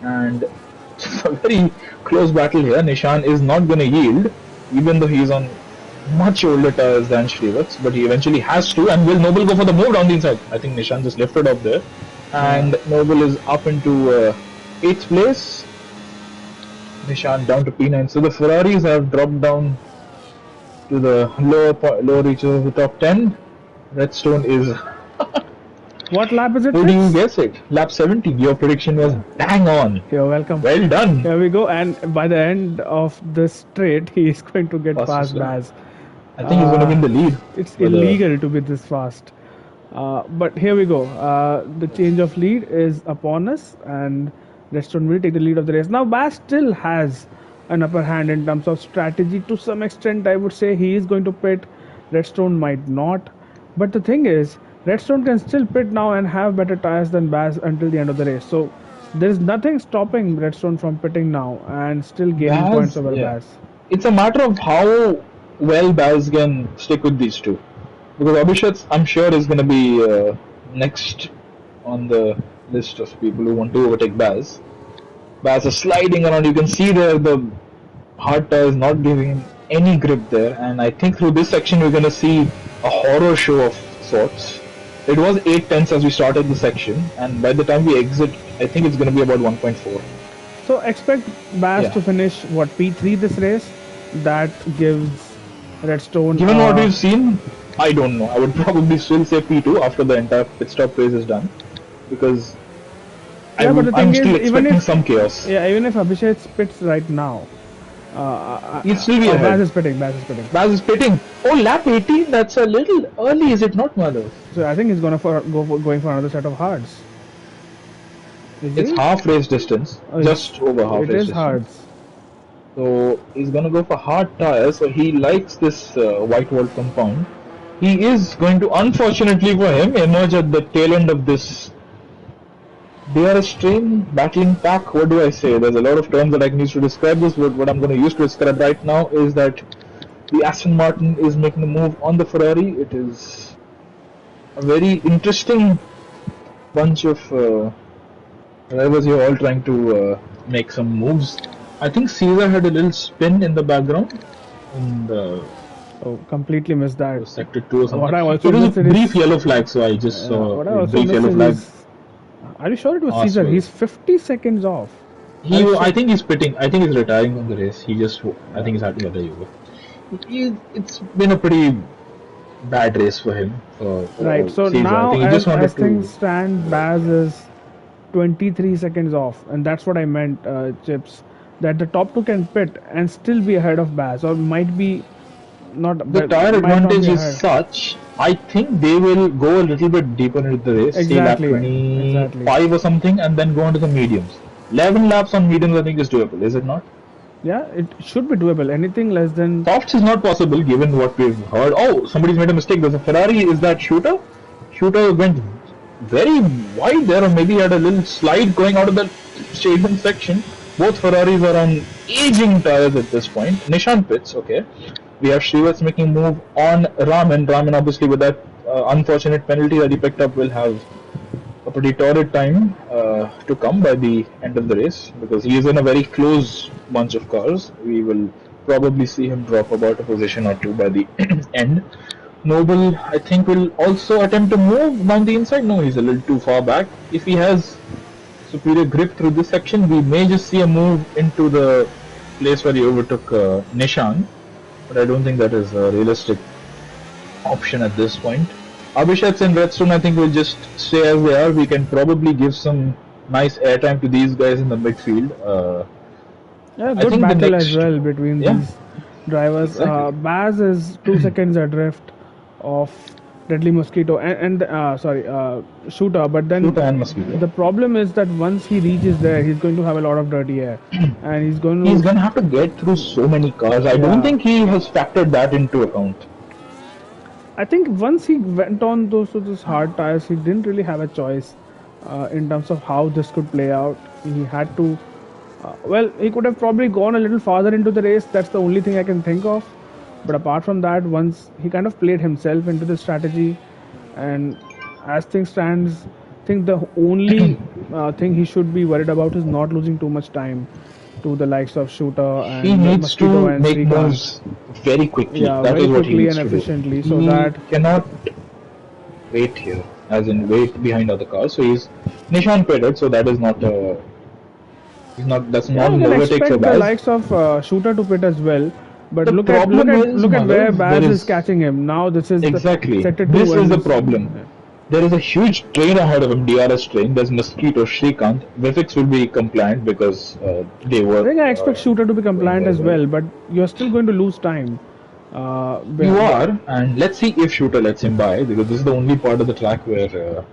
[SPEAKER 2] And it's a very close battle here. Nishan is not going to yield, even though he's on much older tires than Shrivats, but he eventually has to. And will Noble go for the move down the inside? I think Nishan just lifted up there, and Noble is up into 8th place. Nishan down to P9. So the Ferraris have dropped down to the lower reaches of the top 10. Redstone is.
[SPEAKER 1] What lap is it?
[SPEAKER 2] Who do you
[SPEAKER 1] Fritz?
[SPEAKER 2] guess it? Lap 70. Your prediction was bang on.
[SPEAKER 1] You're welcome.
[SPEAKER 2] Well done.
[SPEAKER 1] Here we go, and by the end of this straight, he is going to get
[SPEAKER 2] Fastest
[SPEAKER 1] past
[SPEAKER 2] lap.
[SPEAKER 1] Baz.
[SPEAKER 2] I think he's going to win the lead.
[SPEAKER 1] It's
[SPEAKER 2] for the-
[SPEAKER 1] illegal to be this fast. But here we go. The change of lead is upon us, and Redstone will take the lead of the race. Now, Baz still has an upper hand in terms of strategy to some extent. I would say he is going to pit. Redstone might not. But the thing is, Redstone can still pit now and have better tires than Baz until the end of the race. So there is nothing stopping Redstone from pitting now and still gaining
[SPEAKER 2] Baz,
[SPEAKER 1] points over
[SPEAKER 2] yeah.
[SPEAKER 1] Baz.
[SPEAKER 2] It's a matter of how well Baz can stick with these two. Because Abhishek, I'm sure, is going to be next on the list of people who want to overtake Baz. Baz is sliding around. You can see there the hard tire is not giving him any grip there. And I think through this section we're going to see a horror show of sorts. It was 8 tenths as we started the section, and by the time we exit, I think it's going to be about 1.4.
[SPEAKER 1] So expect Baz
[SPEAKER 2] Yeah.
[SPEAKER 1] to finish what P3 this race. That gives Redstone.
[SPEAKER 2] Given what we've seen, I don't know. I would probably still say P2 after the entire pit stop race is done, because
[SPEAKER 1] Yeah, but the
[SPEAKER 2] I'm
[SPEAKER 1] thing
[SPEAKER 2] still
[SPEAKER 1] is, even
[SPEAKER 2] expecting
[SPEAKER 1] if
[SPEAKER 2] some chaos.
[SPEAKER 1] yeah, even if Abhishek spits right now,
[SPEAKER 2] He'd still be
[SPEAKER 1] Baz
[SPEAKER 2] ahead.
[SPEAKER 1] is pitting. Baz is pitting.
[SPEAKER 2] Baz is pitting. Oh, lap 18. That's a little early, is it not, Madhav?
[SPEAKER 1] So I think he's going for another set of hards. Is
[SPEAKER 2] It's
[SPEAKER 1] he?
[SPEAKER 2] half race distance,
[SPEAKER 1] Oh,
[SPEAKER 2] just over half
[SPEAKER 1] It
[SPEAKER 2] race
[SPEAKER 1] is
[SPEAKER 2] distance.
[SPEAKER 1] hards.
[SPEAKER 2] So he's gonna go for hard tires. So he likes this white wall compound. He is going to, unfortunately for him, emerge at the tail end of this They are a strain battling pack. What do I say? There's a lot of terms that I can use to describe this. What I'm going to use to describe right now is that the Aston Martin is making a move on the Ferrari. It is a very interesting bunch of drivers here all trying to make some moves. I think Caesar had a little spin in the background in the
[SPEAKER 1] Oh, completely missed that.
[SPEAKER 2] sector 2 or something.
[SPEAKER 1] What I
[SPEAKER 2] So
[SPEAKER 1] also
[SPEAKER 2] it was a
[SPEAKER 1] missed
[SPEAKER 2] brief
[SPEAKER 1] is
[SPEAKER 2] yellow flag, so I just saw
[SPEAKER 1] what I
[SPEAKER 2] a
[SPEAKER 1] also
[SPEAKER 2] brief
[SPEAKER 1] missed
[SPEAKER 2] yellow flag.
[SPEAKER 1] is are you sure it was
[SPEAKER 2] Ah,
[SPEAKER 1] Caesar?
[SPEAKER 2] so
[SPEAKER 1] He's 50 seconds off. Are
[SPEAKER 2] he,
[SPEAKER 1] you
[SPEAKER 2] I
[SPEAKER 1] sure?
[SPEAKER 2] think he's pitting. I think he's retiring from the race. He just, I think he's had to let it go. It's been a pretty bad race for him.
[SPEAKER 1] Right. So
[SPEAKER 2] Caesar. I
[SPEAKER 1] now,
[SPEAKER 2] think he just
[SPEAKER 1] as
[SPEAKER 2] wanted
[SPEAKER 1] things
[SPEAKER 2] to.
[SPEAKER 1] stand, Baz is 23 seconds off, and that's what I meant, Chips. That the top two can pit and still be ahead of Baz, or might be not,
[SPEAKER 2] The
[SPEAKER 1] but
[SPEAKER 2] tire
[SPEAKER 1] might not be
[SPEAKER 2] advantage is
[SPEAKER 1] ahead.
[SPEAKER 2] such. I think they will go a little bit deeper into the race, say lap
[SPEAKER 1] Exactly. Exactly.
[SPEAKER 2] 25 or something, and then go on to the mediums. 11 laps on mediums, I think, is doable. Is it not?
[SPEAKER 1] Yeah, it should be doable. Anything less than
[SPEAKER 2] Softs is not possible given what we've heard. Oh, somebody's made a mistake. There's a Ferrari. Is that Shooter? Shooter went very wide there, or maybe had a little slide going out of the stadium section. Both Ferraris are on aging tires at this point. Nishan pits, okay. We have Shrivas making move on Raman. Raman, obviously, with that unfortunate penalty that he picked up, will have a pretty torrid time to come by the end of the race because he is in a very close bunch of cars. We will probably see him drop about a position or two by the end. Noble, I think, will also attempt to move down the inside. No, he's a little too far back. If he has superior grip through this section, we may just see a move into the place where he overtook Nishan, but I don't think that is a realistic option at this point. Abhishek's and Redstone, I think, will just stay as they are. We can probably give some nice airtime to these guys in the midfield.
[SPEAKER 1] yeah,
[SPEAKER 2] I
[SPEAKER 1] good
[SPEAKER 2] think the
[SPEAKER 1] battle as
[SPEAKER 2] next,
[SPEAKER 1] well between
[SPEAKER 2] yeah,
[SPEAKER 1] these drivers.
[SPEAKER 2] exactly.
[SPEAKER 1] Baz is 2 seconds adrift of Deadly Mosquito and sorry, Shooter. But then
[SPEAKER 2] Shooter and Mosquito.
[SPEAKER 1] the problem is that once he reaches there, he's going to have a lot of dirty air, and he's going
[SPEAKER 2] He's
[SPEAKER 1] to.
[SPEAKER 2] gonna have to get through so many cars. I don't
[SPEAKER 1] Yeah.
[SPEAKER 2] think he has factored that into account.
[SPEAKER 1] I think once he went on those hard tires, he didn't really have a choice in terms of how this could play out. He had to. Well, he could have probably gone a little farther into the race. That's the only thing I can think of. But apart from that, once he kind of played himself into the strategy, and as things stands, I think the only thing he should be worried about is not losing too much time to the likes of Shooter
[SPEAKER 2] He
[SPEAKER 1] and
[SPEAKER 2] needs
[SPEAKER 1] Mosquito
[SPEAKER 2] to
[SPEAKER 1] and
[SPEAKER 2] make
[SPEAKER 1] Srikanth.
[SPEAKER 2] moves very quickly.
[SPEAKER 1] Yeah,
[SPEAKER 2] That
[SPEAKER 1] very
[SPEAKER 2] is what he
[SPEAKER 1] quickly
[SPEAKER 2] needs
[SPEAKER 1] and
[SPEAKER 2] to do.
[SPEAKER 1] efficiently, so
[SPEAKER 2] He
[SPEAKER 1] that
[SPEAKER 2] cannot wait here, as in wait behind other cars. So he's Nishan pitted, so that is not a. He's not. That's
[SPEAKER 1] yeah,
[SPEAKER 2] not
[SPEAKER 1] you
[SPEAKER 2] an
[SPEAKER 1] can
[SPEAKER 2] overtake for
[SPEAKER 1] expect the
[SPEAKER 2] Baz.
[SPEAKER 1] likes of Shooter to pit as well. But
[SPEAKER 2] The problem is,
[SPEAKER 1] look at where
[SPEAKER 2] Madhav, there
[SPEAKER 1] Baz is
[SPEAKER 2] is
[SPEAKER 1] catching him. Now this is the
[SPEAKER 2] exactly
[SPEAKER 1] sector
[SPEAKER 2] this
[SPEAKER 1] two
[SPEAKER 2] is
[SPEAKER 1] and
[SPEAKER 2] the
[SPEAKER 1] this.
[SPEAKER 2] problem.
[SPEAKER 1] Yeah.
[SPEAKER 2] There is a huge train ahead of him, DRS train. There's Mosquito, Srikanth. Vivix will be compliant because they
[SPEAKER 1] I
[SPEAKER 2] were.
[SPEAKER 1] think I expect Shooter to be compliant
[SPEAKER 2] going
[SPEAKER 1] as well, but you're still going to lose time.
[SPEAKER 2] You are, and let's see if Shooter lets him by because this is the only part of the track where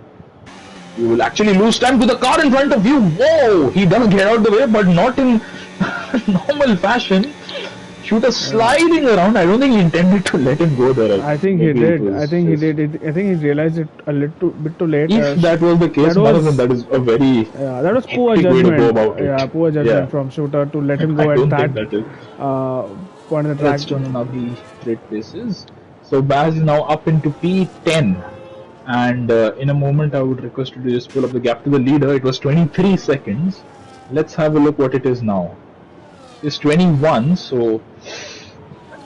[SPEAKER 2] you will actually lose time to the car in front of you. Whoa! He does get out of the way, but not in normal fashion. Shooter sliding around. I don't think he intended to let him go there.
[SPEAKER 1] I think he
[SPEAKER 2] Maybe it
[SPEAKER 1] did.
[SPEAKER 2] was
[SPEAKER 1] I think he
[SPEAKER 2] just-
[SPEAKER 1] did. I think he realized it a little bit too late.
[SPEAKER 2] If that was the case,
[SPEAKER 1] that was-
[SPEAKER 2] Marathon, that is a very
[SPEAKER 1] that was poor
[SPEAKER 2] hectic way to go
[SPEAKER 1] judgment.
[SPEAKER 2] about it.
[SPEAKER 1] Yeah, poor judgment
[SPEAKER 2] Yeah.
[SPEAKER 1] from Shooter to let him
[SPEAKER 2] I
[SPEAKER 1] go at
[SPEAKER 2] don't
[SPEAKER 1] that
[SPEAKER 2] think that is.
[SPEAKER 1] point of the track.
[SPEAKER 2] That's going to now be straight places. So Baz is now up into P10. And in a moment, I would request you to just pull up the gap to the leader. It was 23 seconds. Let's have a look what it is now. It's 21, so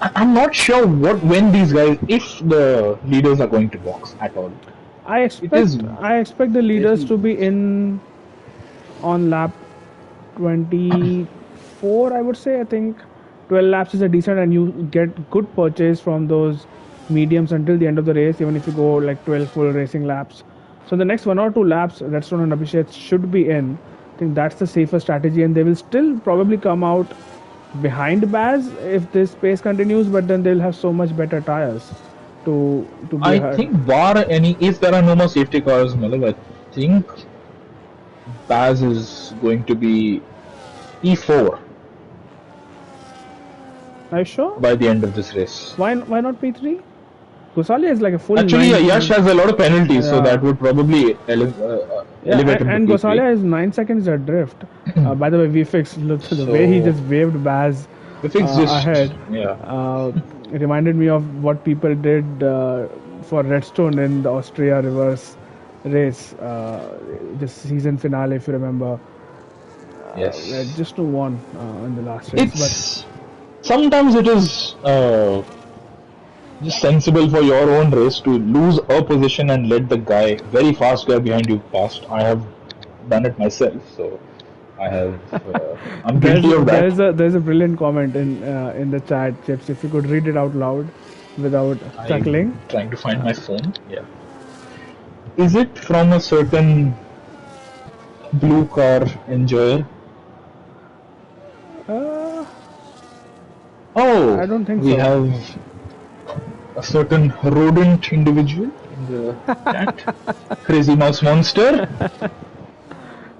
[SPEAKER 2] I'm not sure when these guys, if the leaders are going to box at all. is
[SPEAKER 1] I expect the leaders
[SPEAKER 2] very-
[SPEAKER 1] to be in on lap 24. I would say. I think 12 laps is a decent, and you get good purchase from those mediums until the end of the race. Even if you go like 12 full racing laps, so the next 1 or 2 laps, Redstone and Abhishek should be in. I think that's the safer strategy, and they will still probably come out behind Baz if this pace continues. But then they'll have so much better tires to be
[SPEAKER 2] I
[SPEAKER 1] ahead.
[SPEAKER 2] think bar any, if there are no more safety cars, Malav, I think Baz is going to be P4
[SPEAKER 1] Are you sure?
[SPEAKER 2] by the end of this race.
[SPEAKER 1] Why not P3? Gosali is like a full.
[SPEAKER 2] Actually,
[SPEAKER 1] 9.
[SPEAKER 2] Yash has a lot of penalties, so
[SPEAKER 1] Yeah.
[SPEAKER 2] that would probably
[SPEAKER 1] Yeah,
[SPEAKER 2] elevate him to
[SPEAKER 1] and
[SPEAKER 2] P3.
[SPEAKER 1] Gosalia is 9 seconds adrift. By the way, VFX looked the way he
[SPEAKER 2] So
[SPEAKER 1] just waved Baz
[SPEAKER 2] the fix just,
[SPEAKER 1] ahead.
[SPEAKER 2] yeah.
[SPEAKER 1] It reminded me of what people did for Redstone in the Austria reverse race, the season finale, if you remember, where
[SPEAKER 2] Yes.
[SPEAKER 1] just won in the last race. But
[SPEAKER 2] It's sometimes it is just sensible for your own race to lose a position and let the guy, very fast guy behind you, past. I have done it myself, so I have. I'm
[SPEAKER 1] there's
[SPEAKER 2] guilty of that.
[SPEAKER 1] there's a brilliant comment in the chat, Chips. If you could read it out loud without
[SPEAKER 2] I'm
[SPEAKER 1] chuckling.
[SPEAKER 2] trying to find my phone. Yeah. Is it from a certain blue car enjoyer?
[SPEAKER 1] Uh,
[SPEAKER 2] Oh,
[SPEAKER 1] I don't think
[SPEAKER 2] we
[SPEAKER 1] so.
[SPEAKER 2] have a certain rodent individual in the chat. Crazy Mouse Monster.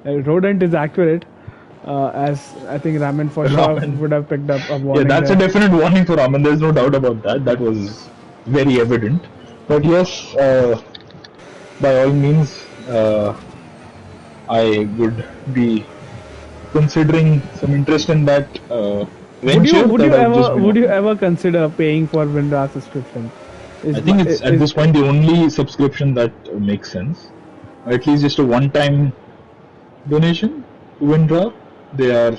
[SPEAKER 1] Rodent is accurate, as I think Ramen for sure
[SPEAKER 2] Ramen.
[SPEAKER 1] would have picked up a
[SPEAKER 2] Yeah,
[SPEAKER 1] warning
[SPEAKER 2] that's a
[SPEAKER 1] there.
[SPEAKER 2] definite warning for Raman. There's no doubt about that. That was very evident. But yes, by all means, I would be considering some interest in that venture that I've just been
[SPEAKER 1] would you
[SPEAKER 2] offered.
[SPEAKER 1] ever consider paying for Windra subscription?
[SPEAKER 2] I think it's at this point the only subscription that makes sense. Or at least just a one-time donation to Windra. They are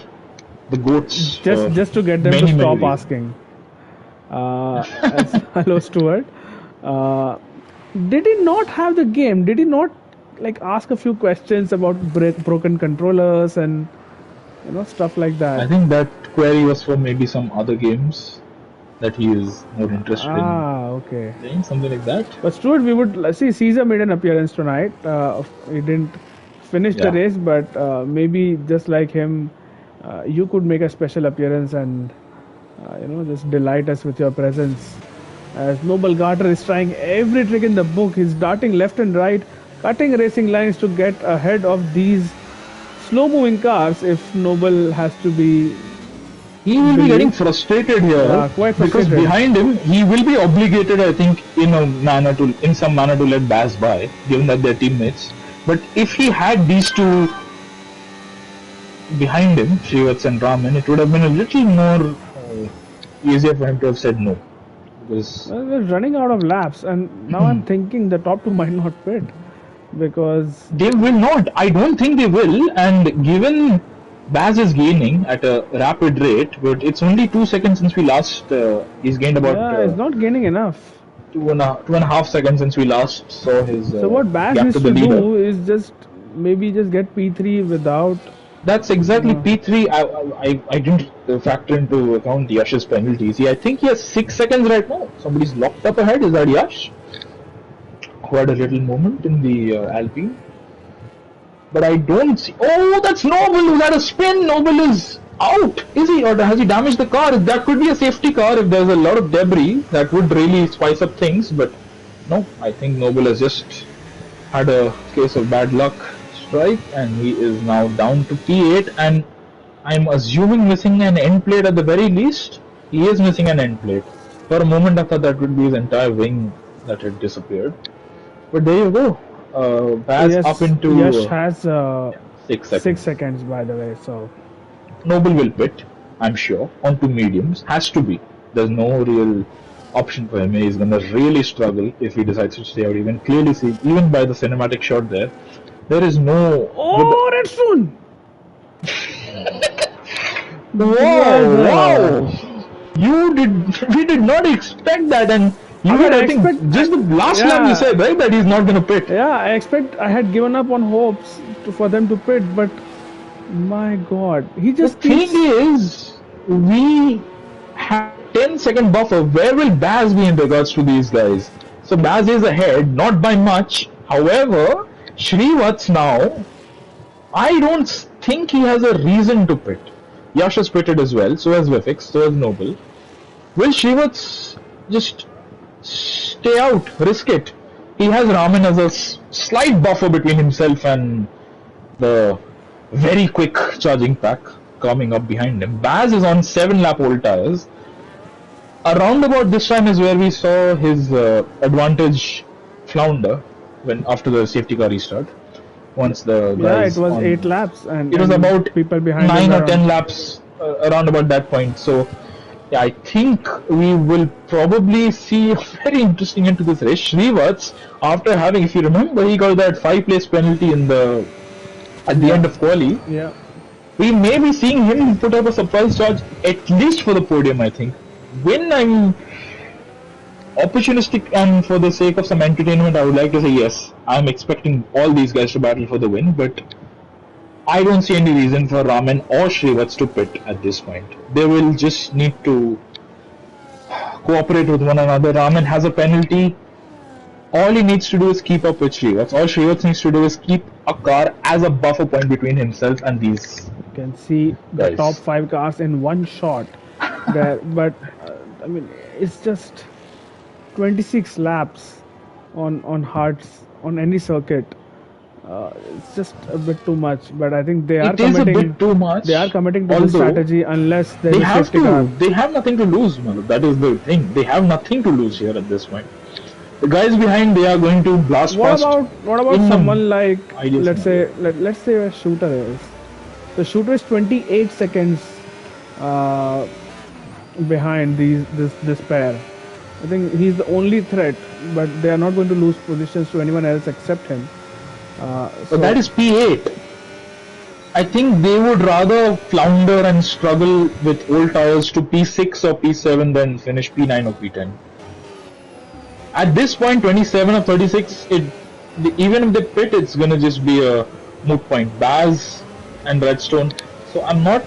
[SPEAKER 2] the goats for
[SPEAKER 1] just to get them to
[SPEAKER 2] many, many
[SPEAKER 1] stop
[SPEAKER 2] reasons.
[SPEAKER 1] asking. As hello Stuart. Uh, did he not have the game? Did he not like ask a few questions about broken controllers and stuff like that?
[SPEAKER 2] I think that query was for maybe some other games that he is more interested in
[SPEAKER 1] Okay.
[SPEAKER 2] playing, something like that.
[SPEAKER 1] But Stuart, we would see Caesar made an appearance tonight. He didn't finish the
[SPEAKER 2] Yeah.
[SPEAKER 1] race, but maybe just like him, you could make a special appearance and just delight us with your presence. As Noble Garter is trying every trick in the book, he's darting left and right, cutting racing lines to get ahead of these slow-moving cars. If Noble has to be
[SPEAKER 2] He will be getting frustrated here
[SPEAKER 1] quite
[SPEAKER 2] because
[SPEAKER 1] frustrated.
[SPEAKER 2] behind him he will be obligated, I think, in some manner to let Baz by, given that they're teammates. But if he had these two behind him, Shivats and Raman, it would have been a little more easier for him to have said no. Because
[SPEAKER 1] Well, we're running out of laps, and now I'm thinking the top two might not pit because
[SPEAKER 2] they will not. I don't think they will. And given Baz is gaining at a rapid rate, but it's only 2 seconds since we last. He's gained about
[SPEAKER 1] it's not gaining enough.
[SPEAKER 2] two and a half seconds since we last saw his
[SPEAKER 1] So what Bass
[SPEAKER 2] gap
[SPEAKER 1] needs
[SPEAKER 2] to the
[SPEAKER 1] to
[SPEAKER 2] leader.
[SPEAKER 1] do is just maybe just get P3 without.
[SPEAKER 2] That's exactly P3. I didn't factor into account Yash's penalties. I think he has 6 seconds right now. Somebody's locked up ahead. Is that Yash? Who had a little moment in the Alpine. But I don't see. Oh, that's Noble who's had a spin. Noble is out. Is he? Or has he damaged the car? That could be a safety car if there's a lot of debris. That would really spice up things. But no, I think Noble has just had a case of bad luck strike and he is now down to P8 and I'm assuming missing an end plate at the very least. He is missing an end plate. For a moment I thought that would be his entire wing that had disappeared. But there you go. Baz up into
[SPEAKER 1] Yash has
[SPEAKER 2] 6 seconds.
[SPEAKER 1] 6 seconds, by the way. So
[SPEAKER 2] Noble will pit, I'm sure, onto mediums. Has to be. There's no real option for him. He's gonna really struggle if he decides to stay out. You can clearly see, even by the cinematic shot there is no.
[SPEAKER 1] Redstone!
[SPEAKER 2] Wow! We did not expect that, and I think just the last lap you said, right, that he's not gonna pit.
[SPEAKER 1] Yeah, I had given up on hopes for them to pit, but my God, he just.
[SPEAKER 2] The thing is, we have 10-second buffer. Where will Baz be in regards to these guys? So Baz is ahead, not by much. However, Shrivats now, I don't think he has a reason to pit. Yash has pitted as well, so has Vifix, so has Noble. Will Shrivats just stay out, risk it? He has Raman as a slight buffer between himself and the very quick charging pack coming up behind him. Baz is on 7-lap old tires. Around about this time is where we saw his advantage flounder when after the safety car restart. once the
[SPEAKER 1] Yeah, it
[SPEAKER 2] guys
[SPEAKER 1] was
[SPEAKER 2] on.
[SPEAKER 1] 8 laps, and
[SPEAKER 2] It was about
[SPEAKER 1] people behind him
[SPEAKER 2] 9 or
[SPEAKER 1] were
[SPEAKER 2] 10
[SPEAKER 1] on.
[SPEAKER 2] laps around about that point. So yeah, I think we will probably see a very interesting end to this race. Shrivats, after having, if you remember, he got that 5 place penalty in the at the end
[SPEAKER 1] Yeah,
[SPEAKER 2] of quali.
[SPEAKER 1] yeah.
[SPEAKER 2] We may be seeing him put up a surprise charge at least for the podium. I think. When I'm opportunistic and for the sake of some entertainment, I would like to say yes. I'm expecting all these guys to battle for the win, but I don't see any reason for Raman or Shrivats to pit at this point. They will just need to cooperate with one another. Raman has a penalty. All he needs to do is keep up with Shrivats. All Shrivats needs to do is keep a car as a buffer point between himself and these
[SPEAKER 1] You can see the top
[SPEAKER 2] guys.
[SPEAKER 1] 5 cars in one shot there, but I mean, it's just 26 laps on hards on any circuit. It's just a bit too much, but I think they are
[SPEAKER 2] It is a
[SPEAKER 1] committing.
[SPEAKER 2] bit too
[SPEAKER 1] They are
[SPEAKER 2] much,
[SPEAKER 1] committing to this
[SPEAKER 2] although
[SPEAKER 1] strategy unless there
[SPEAKER 2] they
[SPEAKER 1] is
[SPEAKER 2] have
[SPEAKER 1] safety car.
[SPEAKER 2] to. They have nothing to lose, Maluk. That is the thing. They have nothing to lose here at this point. The guys behind, they are going to blast past
[SPEAKER 1] What about
[SPEAKER 2] in the
[SPEAKER 1] someone like,
[SPEAKER 2] ideal
[SPEAKER 1] let's
[SPEAKER 2] scenario.
[SPEAKER 1] say let's say a shooter is the shooter is 28 seconds uh, behind this pair. I think he's the only threat, but they are not going to lose positions to anyone else except him.
[SPEAKER 2] But that
[SPEAKER 1] So
[SPEAKER 2] is P8. I think they would rather flounder and struggle with old tires to P6 or P7 than finish P9 or P10. At this point, 27 or 36, even if they pit, it's gonna just be a moot point. Baz and Redstone. So I'm not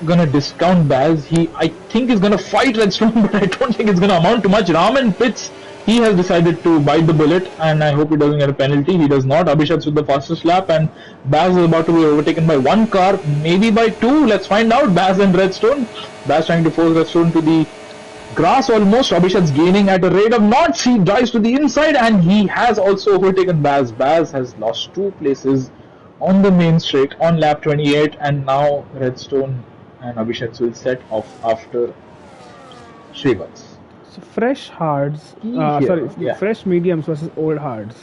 [SPEAKER 2] gonna discount Baz. I think he's gonna fight Redstone, but I don't think it's gonna amount to much. Raman pits. He has decided to bite the bullet, and I hope he doesn't get a penalty. He does not. Abhishat's with the fastest lap, and Baz is about to be overtaken by one car, maybe by two. Let's find out. Baz and Redstone. Baz trying to force Redstone to the grass almost. Abhishat's gaining at a rate of knots. He drives to the inside, and he has also overtaken Baz. Baz has lost 2 places on the main straight on lap 28, and now Redstone and Abhishat will set off after Shrivats.
[SPEAKER 1] so fresh hards,
[SPEAKER 2] Key here, yeah.
[SPEAKER 1] fresh mediums versus old hards.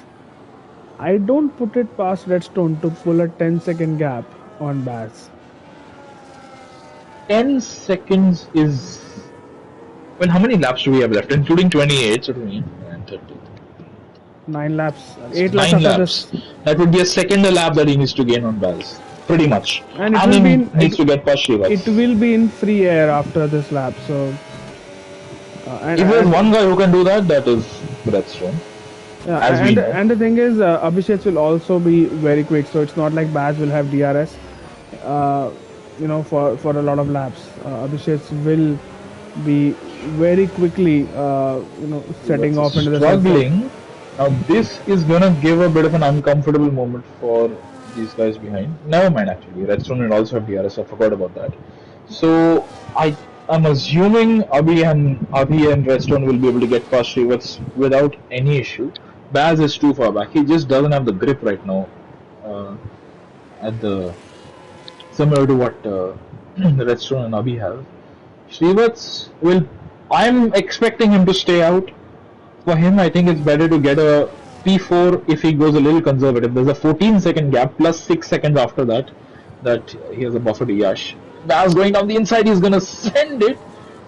[SPEAKER 1] I don't put it past Redstone to pull a 10-second gap on Baz.
[SPEAKER 2] 10 seconds is. Well, how many laps do we have left? Including 28, so 29, 30.
[SPEAKER 1] 9 laps, 8 laps
[SPEAKER 2] 9
[SPEAKER 1] after
[SPEAKER 2] laps.
[SPEAKER 1] this,
[SPEAKER 2] That would be a second a lap that he needs to gain on Baz. Pretty much.
[SPEAKER 1] and it
[SPEAKER 2] And
[SPEAKER 1] will
[SPEAKER 2] he
[SPEAKER 1] be in
[SPEAKER 2] needs to get past
[SPEAKER 1] it
[SPEAKER 2] Shrivats.
[SPEAKER 1] will be in free air after this lap. So
[SPEAKER 2] If there's one guy who can do that, that is Redstone.
[SPEAKER 1] yeah,
[SPEAKER 2] As we know.
[SPEAKER 1] and the thing is, Abhishek will also be very quick. So it's not like Baz will have DRS. For a lot of laps, Abhishek will be very quickly, setting off into the sunset.
[SPEAKER 2] Struggling. Now this is gonna give a bit of an uncomfortable moment for these guys behind. Never mind, actually, Redstone will also have DRS. I forgot about that. So I'm assuming Abhi and Redstone will be able to get past Shrivats without any issue. Baz is too far back. He just doesn't have the grip right now. At the Similar to what Redstone and Abhi have. Shrivats will. I'm expecting him to stay out. For him, I think it's better to get a P4 if he goes a little conservative. There's a 14-second gap plus 6 seconds after that he has a buffer to Yash. Baz going down the inside, he's gonna send it.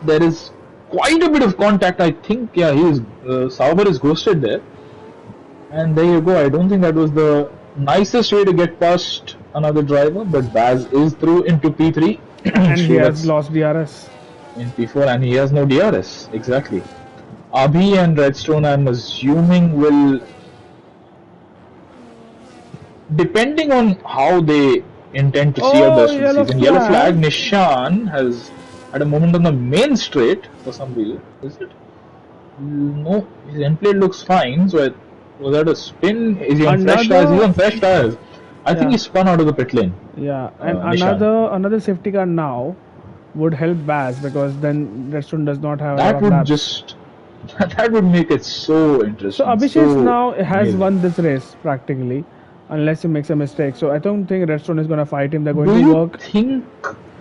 [SPEAKER 2] There is quite a bit of contact. I think, yeah, Sauber is ghosted there. And there you go. I don't think that was the nicest way to get past another driver, but Baz is through into P3.
[SPEAKER 1] And he has lost DRS.
[SPEAKER 2] In P4, and he has no DRS. Exactly. Abhi and Redstone, I'm assuming, will, depending on how they intend to see out the rest of the season. Yellow flag. Nishan has had a moment on the main straight for some reason. Is it? No, his end plate looks fine. So was that a spin? Is he on fresh tires? He's on fresh tires. I think he spun out of the pit lane.
[SPEAKER 1] Yeah, and another safety car now would help Baz because then Redstone does not have.
[SPEAKER 2] That would just. That would make it so interesting.
[SPEAKER 1] So Abhishek now has won this race practically, unless he makes a mistake. So I don't think Redstone is going to fight him. They're going to work.
[SPEAKER 2] Do you think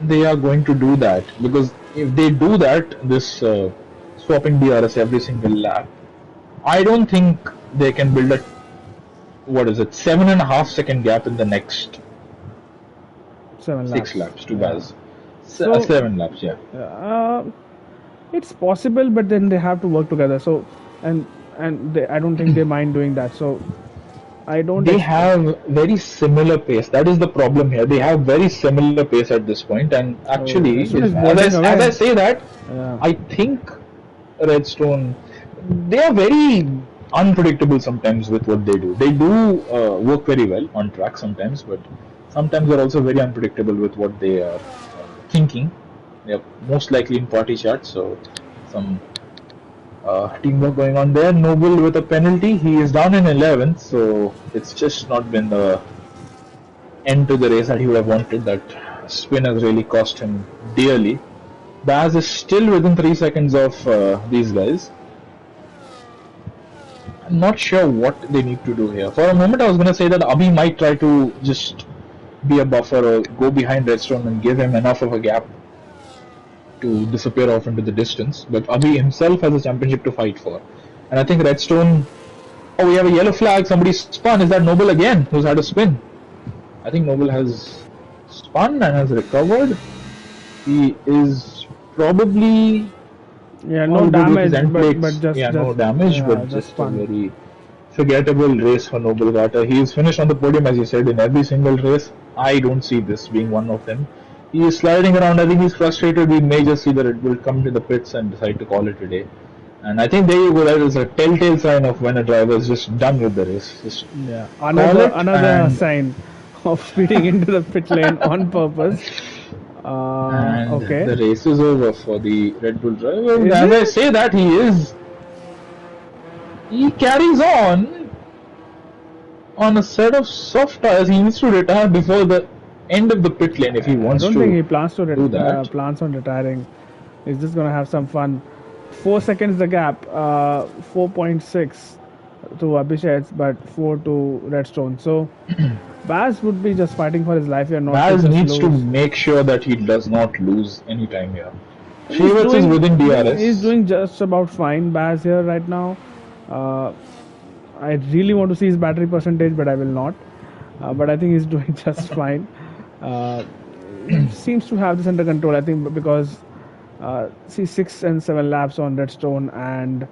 [SPEAKER 2] they are going to do that? Because if they do that, this swapping DRS every single lap, I don't think they can build a what is it, 7.5 second gap in the next 6
[SPEAKER 1] 7 laps.
[SPEAKER 2] laps to
[SPEAKER 1] Yeah.
[SPEAKER 2] Baz.
[SPEAKER 1] So
[SPEAKER 2] 7 laps, yeah.
[SPEAKER 1] uh, it's possible, but then they have to work together. So and I don't think they mind doing that. So I don't
[SPEAKER 2] They
[SPEAKER 1] expect.
[SPEAKER 2] have very similar pace. That is the problem here. They have very similar pace at this point, and
[SPEAKER 1] Oh,
[SPEAKER 2] actually,
[SPEAKER 1] Redstone is
[SPEAKER 2] as
[SPEAKER 1] bolting
[SPEAKER 2] I
[SPEAKER 1] away.
[SPEAKER 2] say that,
[SPEAKER 1] Yeah.
[SPEAKER 2] I think Redstone, they are very unpredictable sometimes with what they do. They do work very well on track sometimes, but sometimes they're also very unpredictable with what they are thinking. They're most likely in party chat, so some teamwork going on there. Noble with a penalty. He is down in 11th, so it's just not been the end to the race that he would have wanted. That spin has really cost him dearly. Baz is still within 3 seconds of these guys. I'm not sure what they need to do here. For a moment, I was going to say that Abhi might try to just be a buffer or go behind Redstone and give him enough of a gap to disappear off into the distance. But Abhi himself has a championship to fight for. And I think Redstone. Oh, we have a yellow flag. Somebody spun. Is that Noble again who's had a spin? I think Noble has spun and has recovered. He is probably
[SPEAKER 1] Yeah, no
[SPEAKER 2] all good with his
[SPEAKER 1] damage,
[SPEAKER 2] end
[SPEAKER 1] but
[SPEAKER 2] plates. Yeah, no damage,
[SPEAKER 1] yeah,
[SPEAKER 2] but
[SPEAKER 1] just
[SPEAKER 2] just a
[SPEAKER 1] fun.
[SPEAKER 2] very forgettable race for Noble Gata. He is finished on the podium, as you said, in every single race. I don't see this being one of them. He is sliding around. I think he's frustrated. We may just see the Red Bull come to the pits and decide to call it a day. And I think there you go. That is a telltale sign of when a driver is just done with the race. Just
[SPEAKER 1] Yeah,
[SPEAKER 2] call it
[SPEAKER 1] another
[SPEAKER 2] and
[SPEAKER 1] sign of speeding into the pit lane on purpose. Okay.
[SPEAKER 2] the race is over for the Red Bull driver.
[SPEAKER 1] Is
[SPEAKER 2] As I
[SPEAKER 1] it?
[SPEAKER 2] say that, he carries on a set of soft tires. He needs to retire before the end of the pit lane if he
[SPEAKER 1] I
[SPEAKER 2] wants
[SPEAKER 1] don't think
[SPEAKER 2] to
[SPEAKER 1] he plans to
[SPEAKER 2] do that.
[SPEAKER 1] plans on retiring. He's just gonna have some fun. 4 seconds the gap. 4.6 to Abhishek, but 4 to Redstone. So Baz would be just fighting for his life here, not to
[SPEAKER 2] Baz
[SPEAKER 1] just
[SPEAKER 2] needs to
[SPEAKER 1] lose.
[SPEAKER 2] make sure that he does not lose any time here.
[SPEAKER 1] He's
[SPEAKER 2] Shivats is within
[SPEAKER 1] he's
[SPEAKER 2] DRS.
[SPEAKER 1] doing just about fine, Baz here right now. Uh, I really want to see his battery percentage, but I will not. But I think he's doing just fine. Uh, he seems to have this under control. I think because see 6 and 7 laps on Redstone and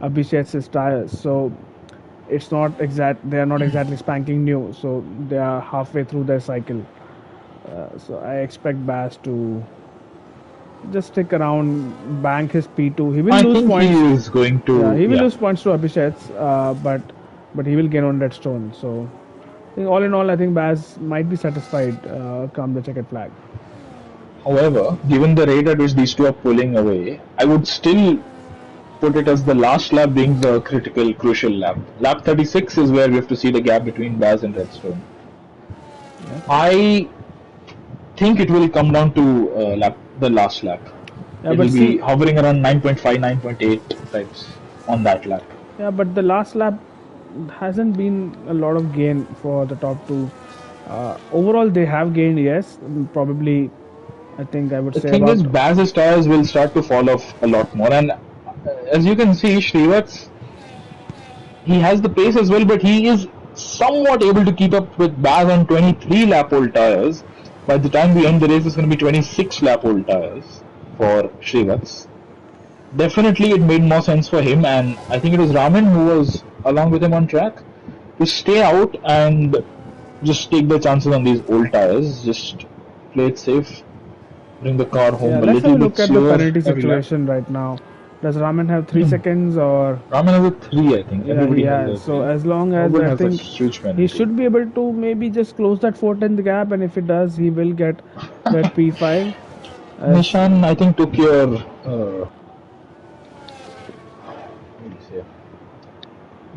[SPEAKER 1] Abhishek's tires, so it's not exact. They are not exactly spanking new, so they are halfway through their cycle. So I expect Baz to just stick around, bank his P2. He will
[SPEAKER 2] I
[SPEAKER 1] lose
[SPEAKER 2] think he
[SPEAKER 1] points.
[SPEAKER 2] is going
[SPEAKER 1] Yeah,
[SPEAKER 2] to,
[SPEAKER 1] he will
[SPEAKER 2] yeah.
[SPEAKER 1] lose points to Abhishek, but he will gain on Redstone. So I think all in all, I think Baz might be satisfied come the checkered flag.
[SPEAKER 2] However, given the rate at which these two are pulling away, I would still put it as the last lap being the critical, crucial lap. Lap 36 is where we have to see the gap between Baz and Redstone.
[SPEAKER 1] Yeah,
[SPEAKER 2] I think it will come down to the last lap.
[SPEAKER 1] yeah,
[SPEAKER 2] It
[SPEAKER 1] but
[SPEAKER 2] will be
[SPEAKER 1] see,
[SPEAKER 2] hovering around 9.5, 9.8 types on that lap.
[SPEAKER 1] yeah, but the last lap hasn't been a lot of gain for the top two. Overall, they have gained, yes, probably. I think I would
[SPEAKER 2] The
[SPEAKER 1] say
[SPEAKER 2] thing is,
[SPEAKER 1] about.
[SPEAKER 2] Baz's tires will start to fall off a lot more, and as you can see, Shrivats, he has the pace as well, but he is somewhat able to keep up with Baz on 23 lap old tires. By the time we end the race, it's going to be 26 lap old tires for Shrivats. Definitely, it made more sense for him, and I think it was Raman who was along with him on track to stay out and just take the chances on these old tires. Just play it safe, bring the car
[SPEAKER 1] Yeah,
[SPEAKER 2] home a
[SPEAKER 1] let's have
[SPEAKER 2] little
[SPEAKER 1] a
[SPEAKER 2] bit
[SPEAKER 1] look at the
[SPEAKER 2] slower
[SPEAKER 1] penalty
[SPEAKER 2] every lap.
[SPEAKER 1] situation right now. Does Raman have 3 seconds or?
[SPEAKER 2] Raman has a 3, I think.
[SPEAKER 1] Yeah,
[SPEAKER 2] Everybody
[SPEAKER 1] he
[SPEAKER 2] has
[SPEAKER 1] has.
[SPEAKER 2] a
[SPEAKER 1] So
[SPEAKER 2] 3.
[SPEAKER 1] as long as
[SPEAKER 2] Nobody
[SPEAKER 1] I
[SPEAKER 2] has a
[SPEAKER 1] think
[SPEAKER 2] huge
[SPEAKER 1] he
[SPEAKER 2] penalty.
[SPEAKER 1] should be able to maybe just close that 410 gap, and if it does, he will get that P5. As
[SPEAKER 2] Nishan, I think, took your. What do you say?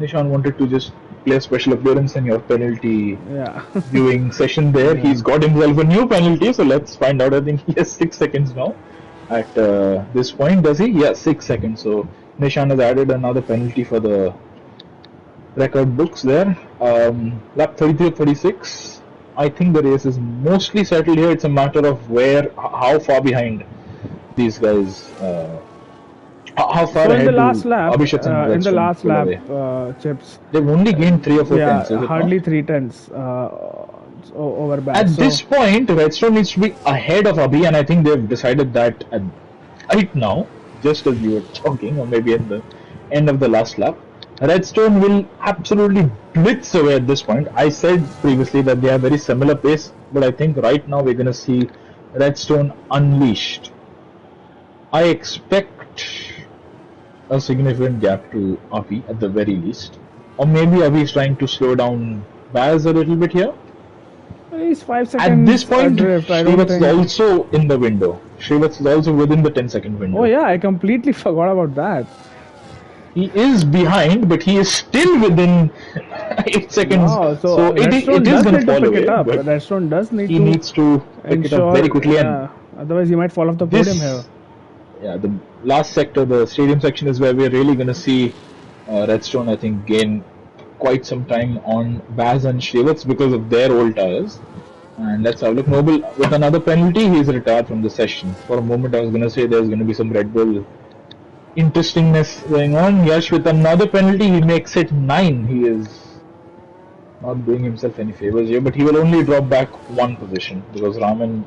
[SPEAKER 2] Nishan wanted to just play a special appearance in your penalty
[SPEAKER 1] yeah,
[SPEAKER 2] viewing session there.
[SPEAKER 1] yeah,
[SPEAKER 2] He's got himself a new penalty, so let's find out. I think he has 6 seconds now. At this point, does he? Yeah, 6 seconds. So Nishan has added another penalty for the record books there. Lap 33 36. I think the race is mostly settled here. It's a matter of how far behind these guys How far
[SPEAKER 1] So in the
[SPEAKER 2] ahead
[SPEAKER 1] last
[SPEAKER 2] do
[SPEAKER 1] lap,
[SPEAKER 2] Abhishek and
[SPEAKER 1] in the
[SPEAKER 2] Redstone
[SPEAKER 1] last
[SPEAKER 2] pull
[SPEAKER 1] lap,
[SPEAKER 2] away?
[SPEAKER 1] Chips,
[SPEAKER 2] They've only gained 3 or 4 tenths,
[SPEAKER 1] yeah,
[SPEAKER 2] is it not?
[SPEAKER 1] hardly 3 tenths over Baz.
[SPEAKER 2] At
[SPEAKER 1] So
[SPEAKER 2] this point, Redstone needs to be ahead of Abhi, and I think they've decided that right now, just as we were talking, or maybe at the end of the last lap. Redstone will absolutely blitz away at this point. I said previously that they have very similar pace, but I think right now we're going to see Redstone unleashed. I expect a significant gap to Avi at the very least. Or maybe Avi is trying to slow down Baz a little bit here.
[SPEAKER 1] he's five
[SPEAKER 2] At this
[SPEAKER 1] seconds
[SPEAKER 2] point,
[SPEAKER 1] adrift. I don't
[SPEAKER 2] Shrivats is
[SPEAKER 1] think.
[SPEAKER 2] also in the window. Shrivats is also within the 10-second
[SPEAKER 1] Oh
[SPEAKER 2] window.
[SPEAKER 1] yeah, I completely forgot about that.
[SPEAKER 2] He is behind, but he is still within 8 seconds.
[SPEAKER 1] Wow, so
[SPEAKER 2] So it
[SPEAKER 1] Redstone
[SPEAKER 2] is
[SPEAKER 1] does
[SPEAKER 2] going to
[SPEAKER 1] need to
[SPEAKER 2] fall
[SPEAKER 1] pick it
[SPEAKER 2] away,
[SPEAKER 1] up.
[SPEAKER 2] but
[SPEAKER 1] Redstone does need
[SPEAKER 2] he
[SPEAKER 1] to
[SPEAKER 2] needs to pick it up very
[SPEAKER 1] ensure,
[SPEAKER 2] quickly. And
[SPEAKER 1] yeah. Otherwise, he might fall off the podium here.
[SPEAKER 2] this, yeah, the last sector, the stadium section, is where we're really going to see Redstone, I think, gain quite some time on Baz and Shrivats because of their old tires. And let's have a look. Noble with another penalty, he's retired from the session. For a moment, I was going to say there's going to be some Red Bull interestingness going on. Yash with another penalty, he makes it 9. He is not doing himself any favors here, but he will only drop back one position because Raman,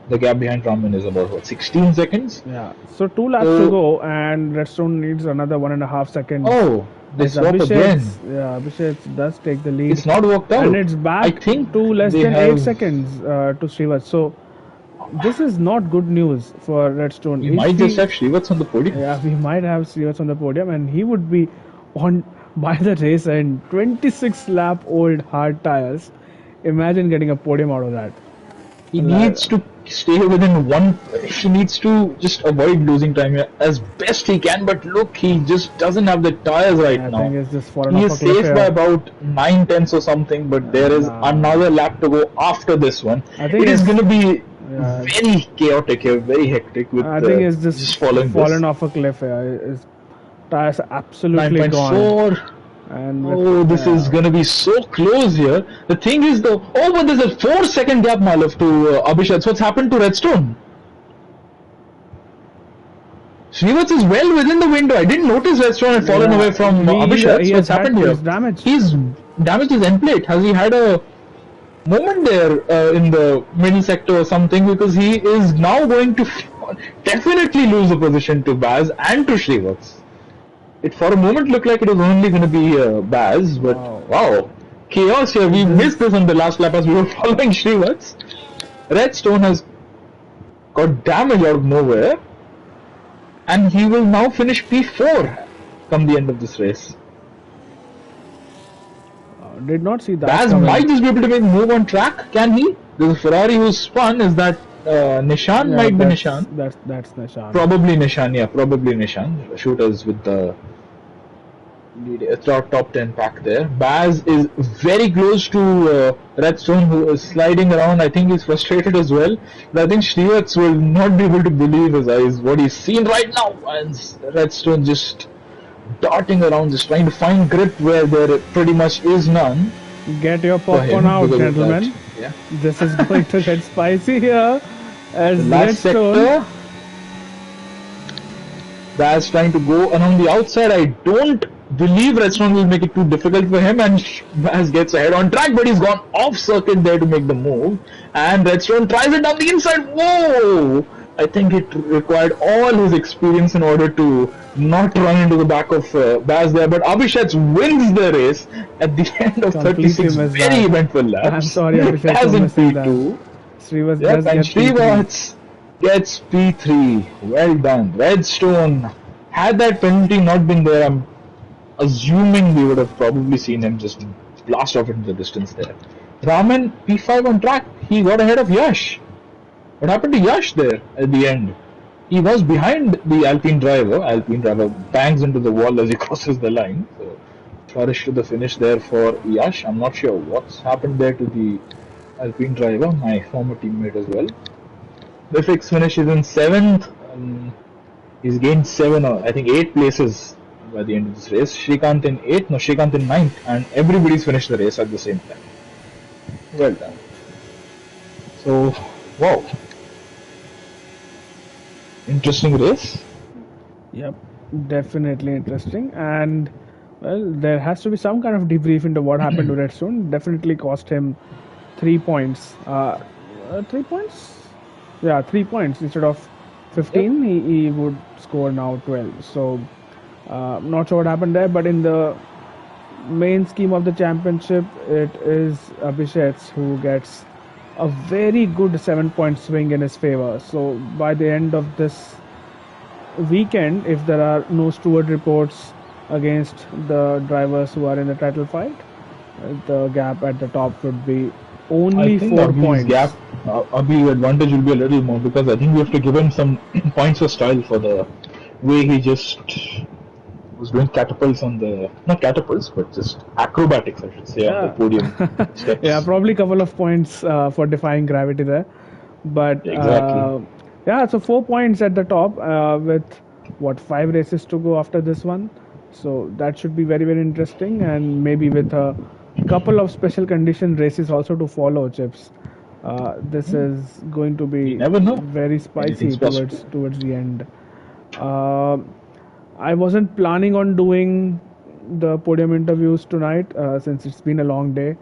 [SPEAKER 2] the gap behind Raman is about what 16 seconds.
[SPEAKER 1] Yeah. So 2 laps to
[SPEAKER 2] So,
[SPEAKER 1] go, and Redstone needs another 1.5 seconds.
[SPEAKER 2] oh, they
[SPEAKER 1] As
[SPEAKER 2] swap again.
[SPEAKER 1] Abhishek does take the lead,
[SPEAKER 2] It's not worked
[SPEAKER 1] and
[SPEAKER 2] out.
[SPEAKER 1] it's
[SPEAKER 2] I
[SPEAKER 1] back
[SPEAKER 2] think
[SPEAKER 1] to less
[SPEAKER 2] they
[SPEAKER 1] than 8
[SPEAKER 2] have.
[SPEAKER 1] seconds to Srivas. So this is not good news for Redstone.
[SPEAKER 2] We
[SPEAKER 1] If
[SPEAKER 2] might just
[SPEAKER 1] he,
[SPEAKER 2] have Shrivats on the podium.
[SPEAKER 1] yeah, we might have Srivas on the podium, and he would be on by the race end. 26 lap old hard tires. Imagine getting a podium out of that.
[SPEAKER 2] He needs to stay within one. He needs to just avoid losing time here as best he can. But look, he just doesn't have the tires right
[SPEAKER 1] I
[SPEAKER 2] now.
[SPEAKER 1] think it's just fallen
[SPEAKER 2] He
[SPEAKER 1] off
[SPEAKER 2] is
[SPEAKER 1] a cliff
[SPEAKER 2] safe
[SPEAKER 1] here.
[SPEAKER 2] by about 9 tenths or something. But there is another lap to go after this one.
[SPEAKER 1] I think
[SPEAKER 2] It is
[SPEAKER 1] it's-
[SPEAKER 2] going to be
[SPEAKER 1] Yeah.
[SPEAKER 2] very chaotic here, very hectic. With
[SPEAKER 1] I think it's just
[SPEAKER 2] following
[SPEAKER 1] fallen
[SPEAKER 2] this.
[SPEAKER 1] off a cliff here. His tires are absolutely gone.
[SPEAKER 2] 9.4.
[SPEAKER 1] And
[SPEAKER 2] Oh, this is going to be so close here. The thing is, though, oh, but there's a 4 second gap, Malav, to Abhishek. So what's happened to Redstone? Srivats is well within the window. I didn't notice Redstone had fallen away from Abhishek. So what's happened here?
[SPEAKER 1] He's damaged.
[SPEAKER 2] He's damaged his end plate. Has he had a moment there in the middle sector or something? Because he is now going to definitely lose the position to Baz and to Srivats. It for a moment looked like it was only going to be Baz, but wow, chaos here. We missed this on the last lap as we were following Srivats. Redstone has got damage out of nowhere, and he will now finish P4 come the end of this race.
[SPEAKER 1] Did not see that.
[SPEAKER 2] Baz
[SPEAKER 1] coming.
[SPEAKER 2] might just be able to make a move on track. Can he? There's a Ferrari who's spun. Is that Nishan?
[SPEAKER 1] Yeah,
[SPEAKER 2] might be
[SPEAKER 1] that's-
[SPEAKER 2] Nishan.
[SPEAKER 1] That's Nishan.
[SPEAKER 2] Probably Nishan, yeah, probably Nishan. Shooters with the top 10 pack there. Baz is very close to Redstone, who is sliding around. I think he's frustrated as well. But I think Shrivats will not be able to believe his eyes, what he's seen right now. And Redstone just darting around, just trying to find grip where there pretty much is none.
[SPEAKER 1] Get your
[SPEAKER 2] for him
[SPEAKER 1] popcorn out,
[SPEAKER 2] because of
[SPEAKER 1] gentlemen.
[SPEAKER 2] that. Yeah.
[SPEAKER 1] This is going to get spicy here. As
[SPEAKER 2] The last
[SPEAKER 1] Redstone.
[SPEAKER 2] sector. Baz trying to go around the outside. I don't believe Redstone will make it too difficult for him, and Baz gets ahead on track, but he's gone off circuit there to make the move. And Redstone tries it down the inside. Whoa! I think it required all his experience in order to not run into the back of Baz there. But Abhishek wins the race at the end of
[SPEAKER 1] Completely
[SPEAKER 2] 36
[SPEAKER 1] missed
[SPEAKER 2] very
[SPEAKER 1] that.
[SPEAKER 2] eventful laps.
[SPEAKER 1] I'm sorry, Abhishek,
[SPEAKER 2] Baz
[SPEAKER 1] for
[SPEAKER 2] in
[SPEAKER 1] missing that.
[SPEAKER 2] P2.
[SPEAKER 1] Srivas
[SPEAKER 2] Yep,
[SPEAKER 1] does
[SPEAKER 2] and
[SPEAKER 1] get P3.
[SPEAKER 2] Srivats gets P3. Well done. Redstone. Had that penalty not been there, I'm assuming we would have probably seen him just blast off into the distance there. Raman, P5 on track. He got ahead of Yash. What happened to Yash there at the end? He was behind the Alpine driver. Alpine driver bangs into the wall as he crosses the line. So, flourish to the finish there for Yash. I'm not sure what's happened there to the Alpine driver, my former teammate as well. Vifix finishes in 7th. He's gained 7 or I think 8 places by the end of this race. Shrikant in 8th, no, Shrikant in 9th, and everybody's finished the race at the same time. Well done. So, wow. Interesting race.
[SPEAKER 1] Yep. Definitely interesting, and well, there has to be some kind of debrief into what happened to Redstone. Definitely cost him 3 points. 3 points? Yeah, 3 points instead of
[SPEAKER 2] Yep.
[SPEAKER 1] 15. He would score now 12. So, not sure what happened there, but in the main scheme of the championship, it is Abhishek who gets a very good 7 point swing in his favor. So, by the end of this weekend, if there are no steward reports against the drivers who are in the title fight, the gap at the top would be
[SPEAKER 2] I
[SPEAKER 1] only
[SPEAKER 2] think
[SPEAKER 1] four
[SPEAKER 2] Abhi's
[SPEAKER 1] points.
[SPEAKER 2] gap, Abhi's advantage will be a little more because I think we have to give him some points for style for the way he just was doing catapults on the, not catapults, but just acrobatics, I should say, on the
[SPEAKER 1] Yeah,
[SPEAKER 2] podium
[SPEAKER 1] yeah,
[SPEAKER 2] steps.
[SPEAKER 1] probably a couple of points for defying gravity there, but
[SPEAKER 2] Exactly.
[SPEAKER 1] yeah, so 4 points at the top with what 5 races to go after this one, so that should be very very interesting, and maybe with a couple of special condition races also to follow, Chips. This is going to
[SPEAKER 2] We
[SPEAKER 1] be
[SPEAKER 2] never know.
[SPEAKER 1] very
[SPEAKER 2] Anything's
[SPEAKER 1] spicy
[SPEAKER 2] possible.
[SPEAKER 1] towards the end. Uh, I wasn't planning on doing the podium interviews tonight since it's been a long day.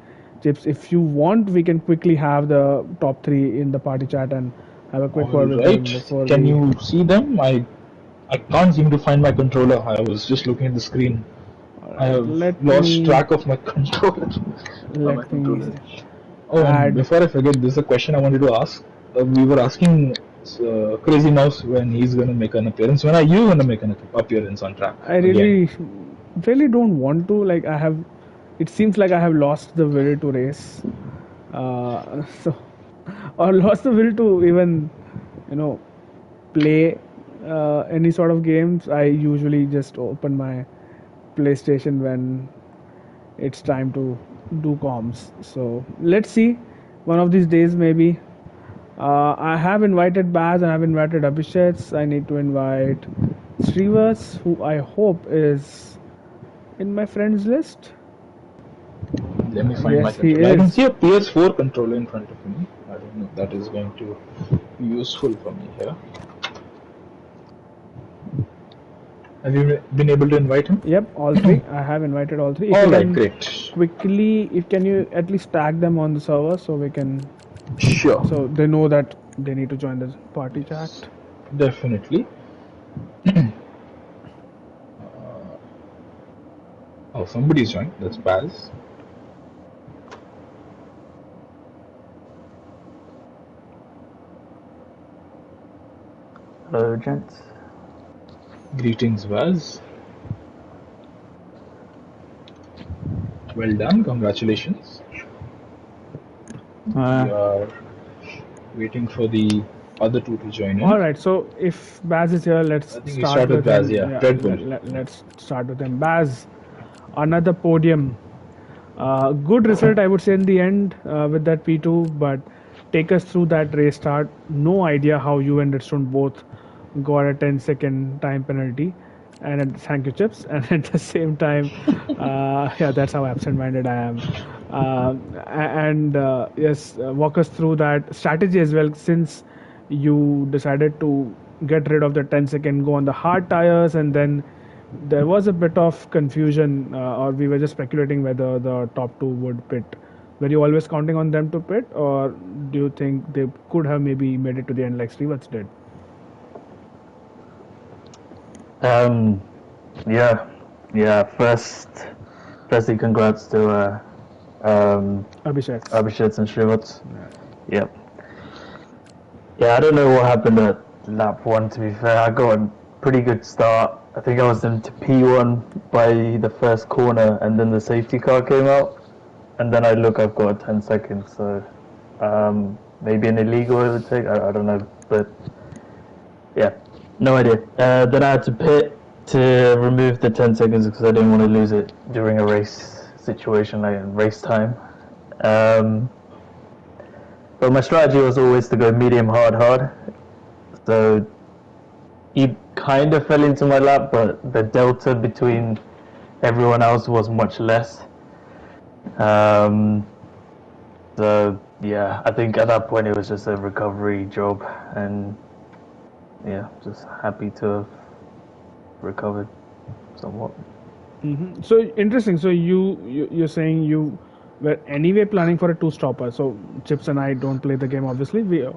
[SPEAKER 1] Chips, if you want, we can quickly have the top three in the party chat and have a quick
[SPEAKER 2] All
[SPEAKER 1] word with
[SPEAKER 2] right.
[SPEAKER 1] them before
[SPEAKER 2] Can
[SPEAKER 1] we.
[SPEAKER 2] you see them? I can't seem to find my controller. I was just looking at the screen.
[SPEAKER 1] All
[SPEAKER 2] I
[SPEAKER 1] right,
[SPEAKER 2] have lost track of my controller. Where my
[SPEAKER 1] let me
[SPEAKER 2] controller is. Oh, and
[SPEAKER 1] add.
[SPEAKER 2] before I forget, there's a question I wanted to ask. We were asking Crazy Mouse when he's going to make an appearance. When are you going to make an appearance on track
[SPEAKER 1] I
[SPEAKER 2] again?
[SPEAKER 1] really don't want to. Like I have, it seems like I have lost the will to race. So, or lost the will to even, you know, play any sort of games. I usually just open my PlayStation when it's time to do comms. So let's see. One of these days, maybe. I have invited Baz and I have invited Abhishek. I need to invite Srivas, who I hope is in my friends list.
[SPEAKER 2] Let me find my
[SPEAKER 1] Yes, he
[SPEAKER 2] controller. I can
[SPEAKER 1] is.
[SPEAKER 2] see a PS4 controller in front of me. I don't know if that is going to be useful for me here. Have you been able to invite him?
[SPEAKER 1] Yep, all three. I have invited all three. If you
[SPEAKER 2] All right,
[SPEAKER 1] can
[SPEAKER 2] great.
[SPEAKER 1] quickly, if can you at least tag them on the server so we can,
[SPEAKER 2] Sure.
[SPEAKER 1] so they know that they need to join the party chat.
[SPEAKER 2] Yes, definitely. Oh, somebody's joined. That's Baz.
[SPEAKER 3] Hello, gents.
[SPEAKER 2] Greetings, Baz. Well done. Congratulations. We are waiting for the other two to join
[SPEAKER 1] All
[SPEAKER 2] in.
[SPEAKER 1] right. So if Baz is here,
[SPEAKER 2] I
[SPEAKER 1] let's
[SPEAKER 2] think we
[SPEAKER 1] start
[SPEAKER 2] start with
[SPEAKER 1] with
[SPEAKER 2] Baz.
[SPEAKER 1] him.
[SPEAKER 2] Yeah,
[SPEAKER 1] Yeah,
[SPEAKER 2] Red Bull.
[SPEAKER 1] let's start with him. Baz, another podium. Good result, I would say, in the end with that P2. But take us through that race start. No idea how you and Redstone both got a 10-second time penalty. And thank you, Chips. And at the same time, yeah, that's how absent-minded I am. And yes, walk us through that strategy as well, since you decided to get rid of the 10-second, go on the hard tires, and then there was a bit of confusion, or we were just speculating whether the top two would pit. Were you always counting on them to pit, or do you think they could have maybe made it to the end like Srivats did?
[SPEAKER 3] Um, yeah, yeah. Firstly, congrats to
[SPEAKER 1] Abhishek.
[SPEAKER 3] Abhishek and Shrivats. Yep. Yeah, I don't know what happened at lap one. To be fair, I got a pretty good start. I think I was into P1 by the first corner, and then the safety car came out, and then I look, I've got 10 seconds. So maybe an illegal overtake. I don't know, but yeah, no idea. Then I had to pit to remove the 10 seconds because I didn't want to lose it during a race situation, like in race time. Um, but my strategy was always to go medium, hard, hard. So he kind of fell into my lap, but the delta between everyone else was much less. Um, so yeah, I think at that point it was just a recovery job, and yeah, just happy to have recovered somewhat.
[SPEAKER 1] So interesting. So you're saying you were anyway planning for a two-stopper. So Chips and I don't play the game. Obviously, we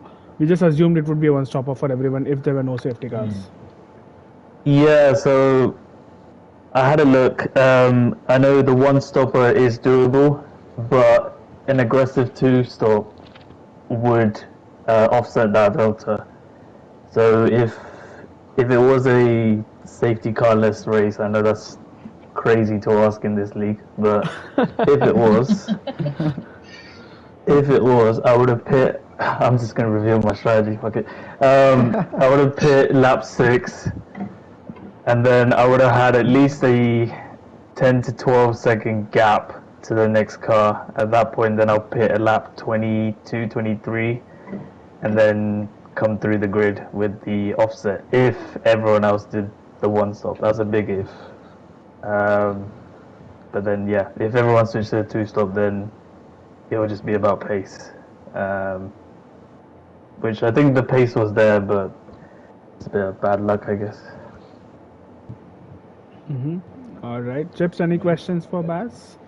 [SPEAKER 1] just assumed it would be a one-stopper for everyone if there were no safety cars.
[SPEAKER 3] Yeah, so I had a look. I know the one stopper is doable, but an aggressive two stop would offset that delta. So if it was a safety carless race, I know that's crazy to ask in this league, but if it was, I would have pit. I'm just gonna reveal my strategy. Fuck it. I would have pit lap 6, and then I would have had at least a 10 to 12 second gap to the next car. At that point, then I'll pit at lap 22, 23, and then come through the grid with the offset if everyone else did the one stop. That's a big if. But then, yeah, if everyone switched to the two stop, then it would just be about pace. Which I think the pace was there, but it's a bit of bad luck, I guess.
[SPEAKER 1] All right, Chips. Any questions for Baz?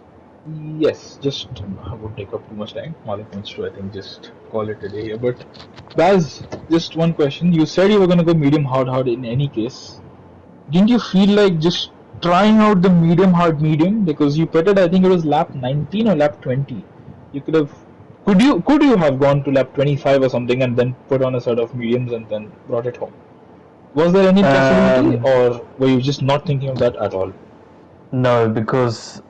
[SPEAKER 2] Yes, just I won't take up too much time. Malik wants to, I think, just call it a day here. But Baz, just one question. You said you were gonna go medium hard in any case. Didn't you feel like just trying out the medium hard medium because you pitted? I think it was lap 19 or lap 20. You could have. Could you have gone to lap 25 or something and then put on a set of mediums and then brought it home? Was there any possibility, or were you just not thinking of that at all?
[SPEAKER 3] No, because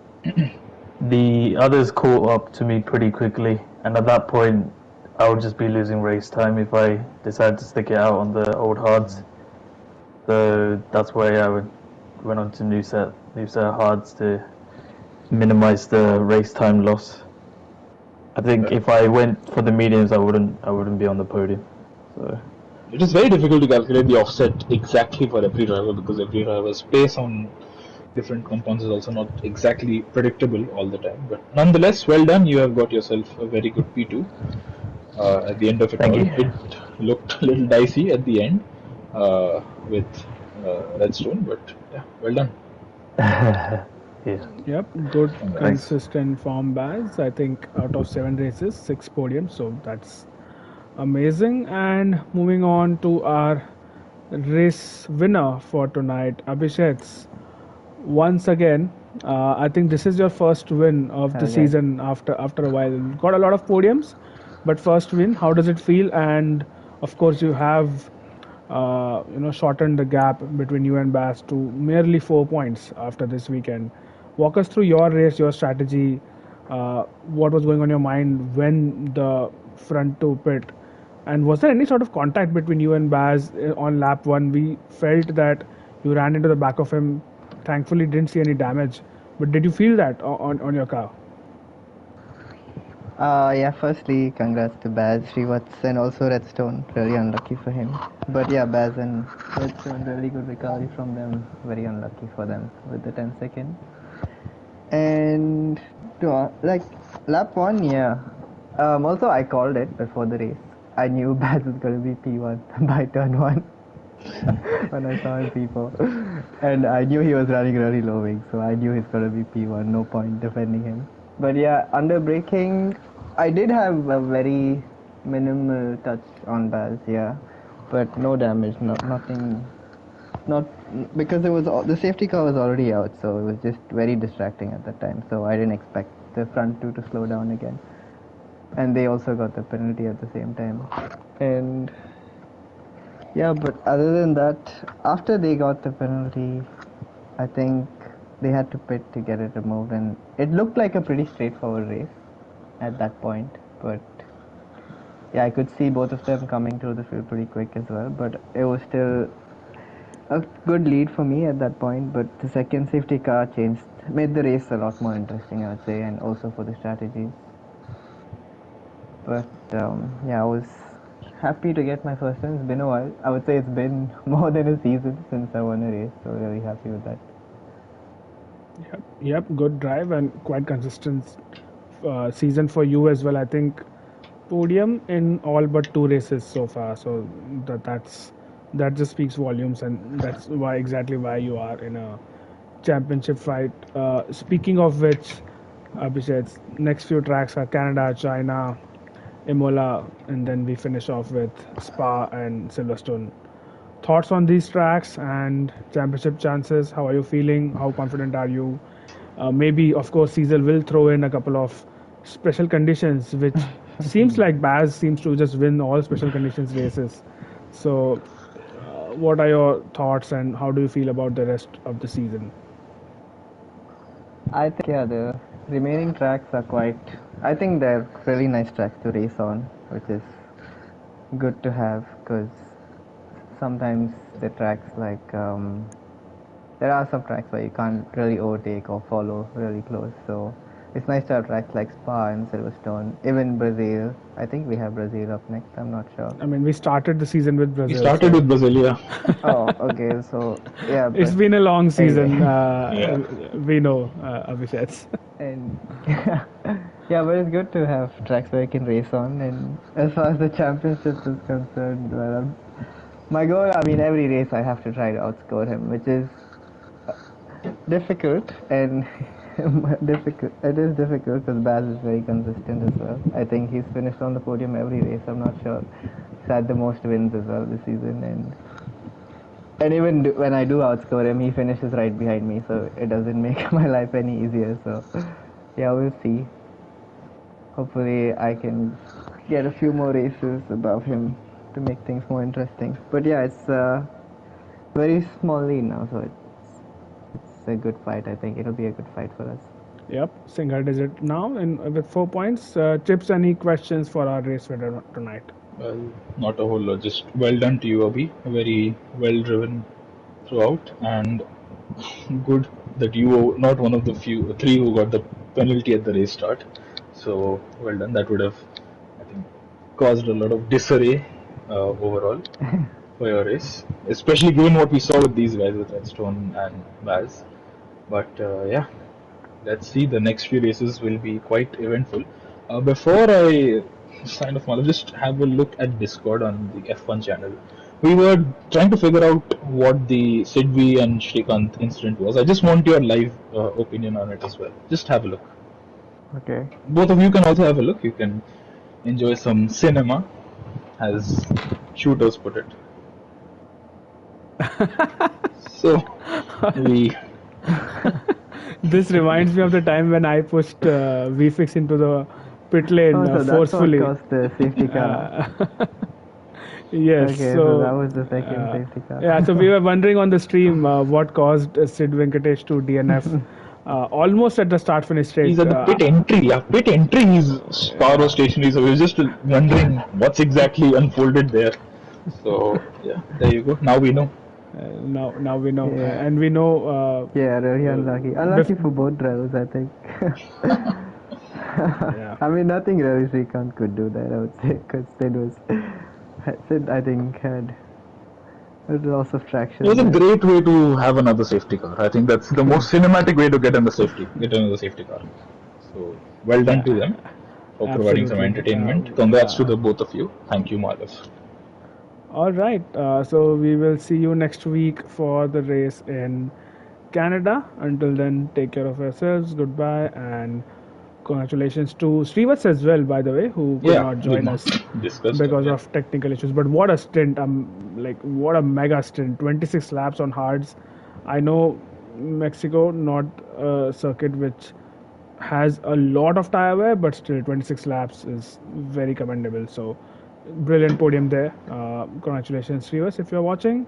[SPEAKER 3] the others caught up to me pretty quickly, and at that point, I would just be losing race time if I decided to stick it out on the old hards. So that's why I went on to new set hards to minimize the race time loss. I think if I went for the mediums, I wouldn't be on the podium. So
[SPEAKER 2] it is very difficult to calculate the offset exactly for every driver because every driver's pace on different compounds is also not exactly predictable all the time. But nonetheless, well done. You have got yourself a very good P2 at the end of it
[SPEAKER 3] Thank
[SPEAKER 2] all.
[SPEAKER 3] you.
[SPEAKER 2] It looked a little dicey at the end with Redstone, but yeah, well done.
[SPEAKER 3] Yeah.
[SPEAKER 1] Yep, good consistent form, Baz. I think out of 7 races, 6 podiums, so that's amazing. And moving on to our race winner for tonight, Abhishek. Once again, I think this is your first win of the season after a while. Got a lot of podiums, but first win. How does it feel? And of course, you have shortened the gap between you and Baz to merely 4 points after this weekend. Walk us through your race, your strategy. What was going on your mind when the front two pit, and was there any sort of contact between you and Baz on lap 1? We felt that you ran into the back of him. Thankfully, didn't see any damage. But did you feel that on your car?
[SPEAKER 4] Yeah, firstly, congrats to Baz, Srivat's, and also Redstone. Really unlucky for him. But yeah, Baz and Redstone, really good recovery from them. Very unlucky for them with the 10-second. And like lap 1, yeah. Also, I called it before the race. I knew Baz was going to be P1 by turn 1 when I saw his P4. And I knew he was running really low wing, so I knew he's going to be P1. No point defending him. But yeah, under braking, I did have a very minimal touch on Baz, yeah. But no damage, nothing. Not because the safety car was already out, so it was just very distracting at that time. So I didn't expect the front two to slow down again, and they also got the penalty at the same time. And yeah, but other than that, after they got the penalty, I think they had to pit to get it removed, and it looked like a pretty straightforward race at that point. But yeah, I could see both of them coming through the field pretty quick as well. But it was still a good lead for me at that point, but the second safety car made the race a lot more interesting, I would say, and also for the strategies. But yeah, I was happy to get my first win. It's been a while. I would say it's been more than a season since I won a race, so really happy with that.
[SPEAKER 1] Yep, good drive and quite consistent season for you as well. I think podium in all but 2 races so far, so that's that just speaks volumes, and that's why you are in a championship fight. Speaking of which, Abhishek, next few tracks are Canada, China, Imola, and then we finish off with Spa and Silverstone. Thoughts on these tracks and championship chances? How are you feeling? How confident are you? Maybe, of course, Cecil will throw in a couple of special conditions, which seems like Baz seems to just win all special conditions races. So, what are your thoughts and how do you feel about the rest of the season?
[SPEAKER 4] I think, yeah, the remaining tracks are quite, I think they're really nice tracks to race on, which is good to have because sometimes the tracks there are some tracks where you can't really overtake or follow really close. So it's nice to have tracks like Spa and Silverstone, even Brazil. I think we have Brazil up next. I'm not sure.
[SPEAKER 1] I mean, we started the season with
[SPEAKER 2] We
[SPEAKER 1] Brazil.
[SPEAKER 2] started
[SPEAKER 1] So
[SPEAKER 2] with Brasilia.
[SPEAKER 4] Oh, okay. So yeah,
[SPEAKER 1] it's
[SPEAKER 4] but
[SPEAKER 1] been a long season.
[SPEAKER 4] anyway,
[SPEAKER 2] Yeah.
[SPEAKER 1] We know, Abhishek.
[SPEAKER 4] and yeah, but it's good to have tracks where you can race on. And as far as the championship is concerned, well, my goal, I mean, every race I have to try to outscore him, which is difficult and difficult. It is difficult because Baz is very consistent as well. I think he's finished on the podium every race. I'm not sure. He's had the most wins as well this season, and even when I do outscore him, he finishes right behind me, so it doesn't make my life any easier. So yeah, we'll see. Hopefully, I can get a few more races above him to make things more interesting. But yeah, it's very small lead now, so it's a good fight. I think it'll be a good fight for us.
[SPEAKER 1] Yep, single digit now and with 4 points. Chips, any questions for our race winner tonight?
[SPEAKER 2] Well, not a whole lot. Just well done to you, Abhi. Very well driven throughout, and good that you were not one of the few three who got the penalty at the race start. So well done. That would have, I think, caused a lot of disarray overall for your race, especially given what we saw with these guys with Redstone and Baz. But yeah, let's see. The next few races will be quite eventful. Before I sign off, I'll just have a look at Discord on the F1 channel. We were trying to figure out what the Sidvi and Shrikant incident was. I just want your live opinion on it as well. Just have a look.
[SPEAKER 4] Okay.
[SPEAKER 2] Both of you can also have a look. You can enjoy some cinema, as shooters put it. So, we
[SPEAKER 1] This reminds me of the time when I pushed VFix into the pit lane
[SPEAKER 4] Oh, so that's
[SPEAKER 1] forcefully.
[SPEAKER 4] what caused the safety car.
[SPEAKER 1] Yes,
[SPEAKER 4] Okay, so
[SPEAKER 1] so
[SPEAKER 4] that was the second safety car.
[SPEAKER 1] yeah, so we were wondering on the stream what caused Sid Venkatesh to DNF almost at the start finish straight.
[SPEAKER 2] he's at the pit entry. Yeah, pit entry. His car was stationary, so we were just wondering what's exactly unfolded there. So yeah, there you go. Now we know.
[SPEAKER 1] Now we know,
[SPEAKER 4] Yeah.
[SPEAKER 1] and we know.
[SPEAKER 4] Yeah, really unlucky. Unlucky for both drivers, I think.
[SPEAKER 1] Yeah.
[SPEAKER 4] I mean, nothing really Srikanth could do there, I would say, because Sid, I think, had lots of traction.
[SPEAKER 2] It was a
[SPEAKER 4] there.
[SPEAKER 2] great way to have another safety car. I think that's the most cinematic way to get another safety car. So well done to them for providing some
[SPEAKER 1] Absolutely.
[SPEAKER 2] entertainment. Congrats to the both of you. Thank you, Malav.
[SPEAKER 1] All right. So we will see you next week for the race in Canada. Until then, take care of yourselves. Goodbye and congratulations to Srivats as well, by the way, who could
[SPEAKER 2] Yeah,
[SPEAKER 1] not
[SPEAKER 2] we've
[SPEAKER 1] join
[SPEAKER 2] not
[SPEAKER 1] us
[SPEAKER 2] discussed
[SPEAKER 1] because
[SPEAKER 2] it, yeah.
[SPEAKER 1] of technical issues. But what a stint! Like what a mega stint. 26 laps on hards. I know Mexico not a circuit which has a lot of tire wear, but still 26 laps is very commendable. So brilliant podium there. Congratulations, Srivas, if you're watching.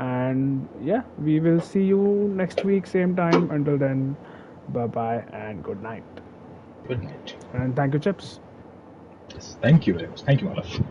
[SPEAKER 1] And yeah, we will see you next week, same time. Until then, bye bye and good night.
[SPEAKER 2] Good night.
[SPEAKER 1] And thank you, Chips.
[SPEAKER 2] Yes, thank you very much. Thank you, Malav.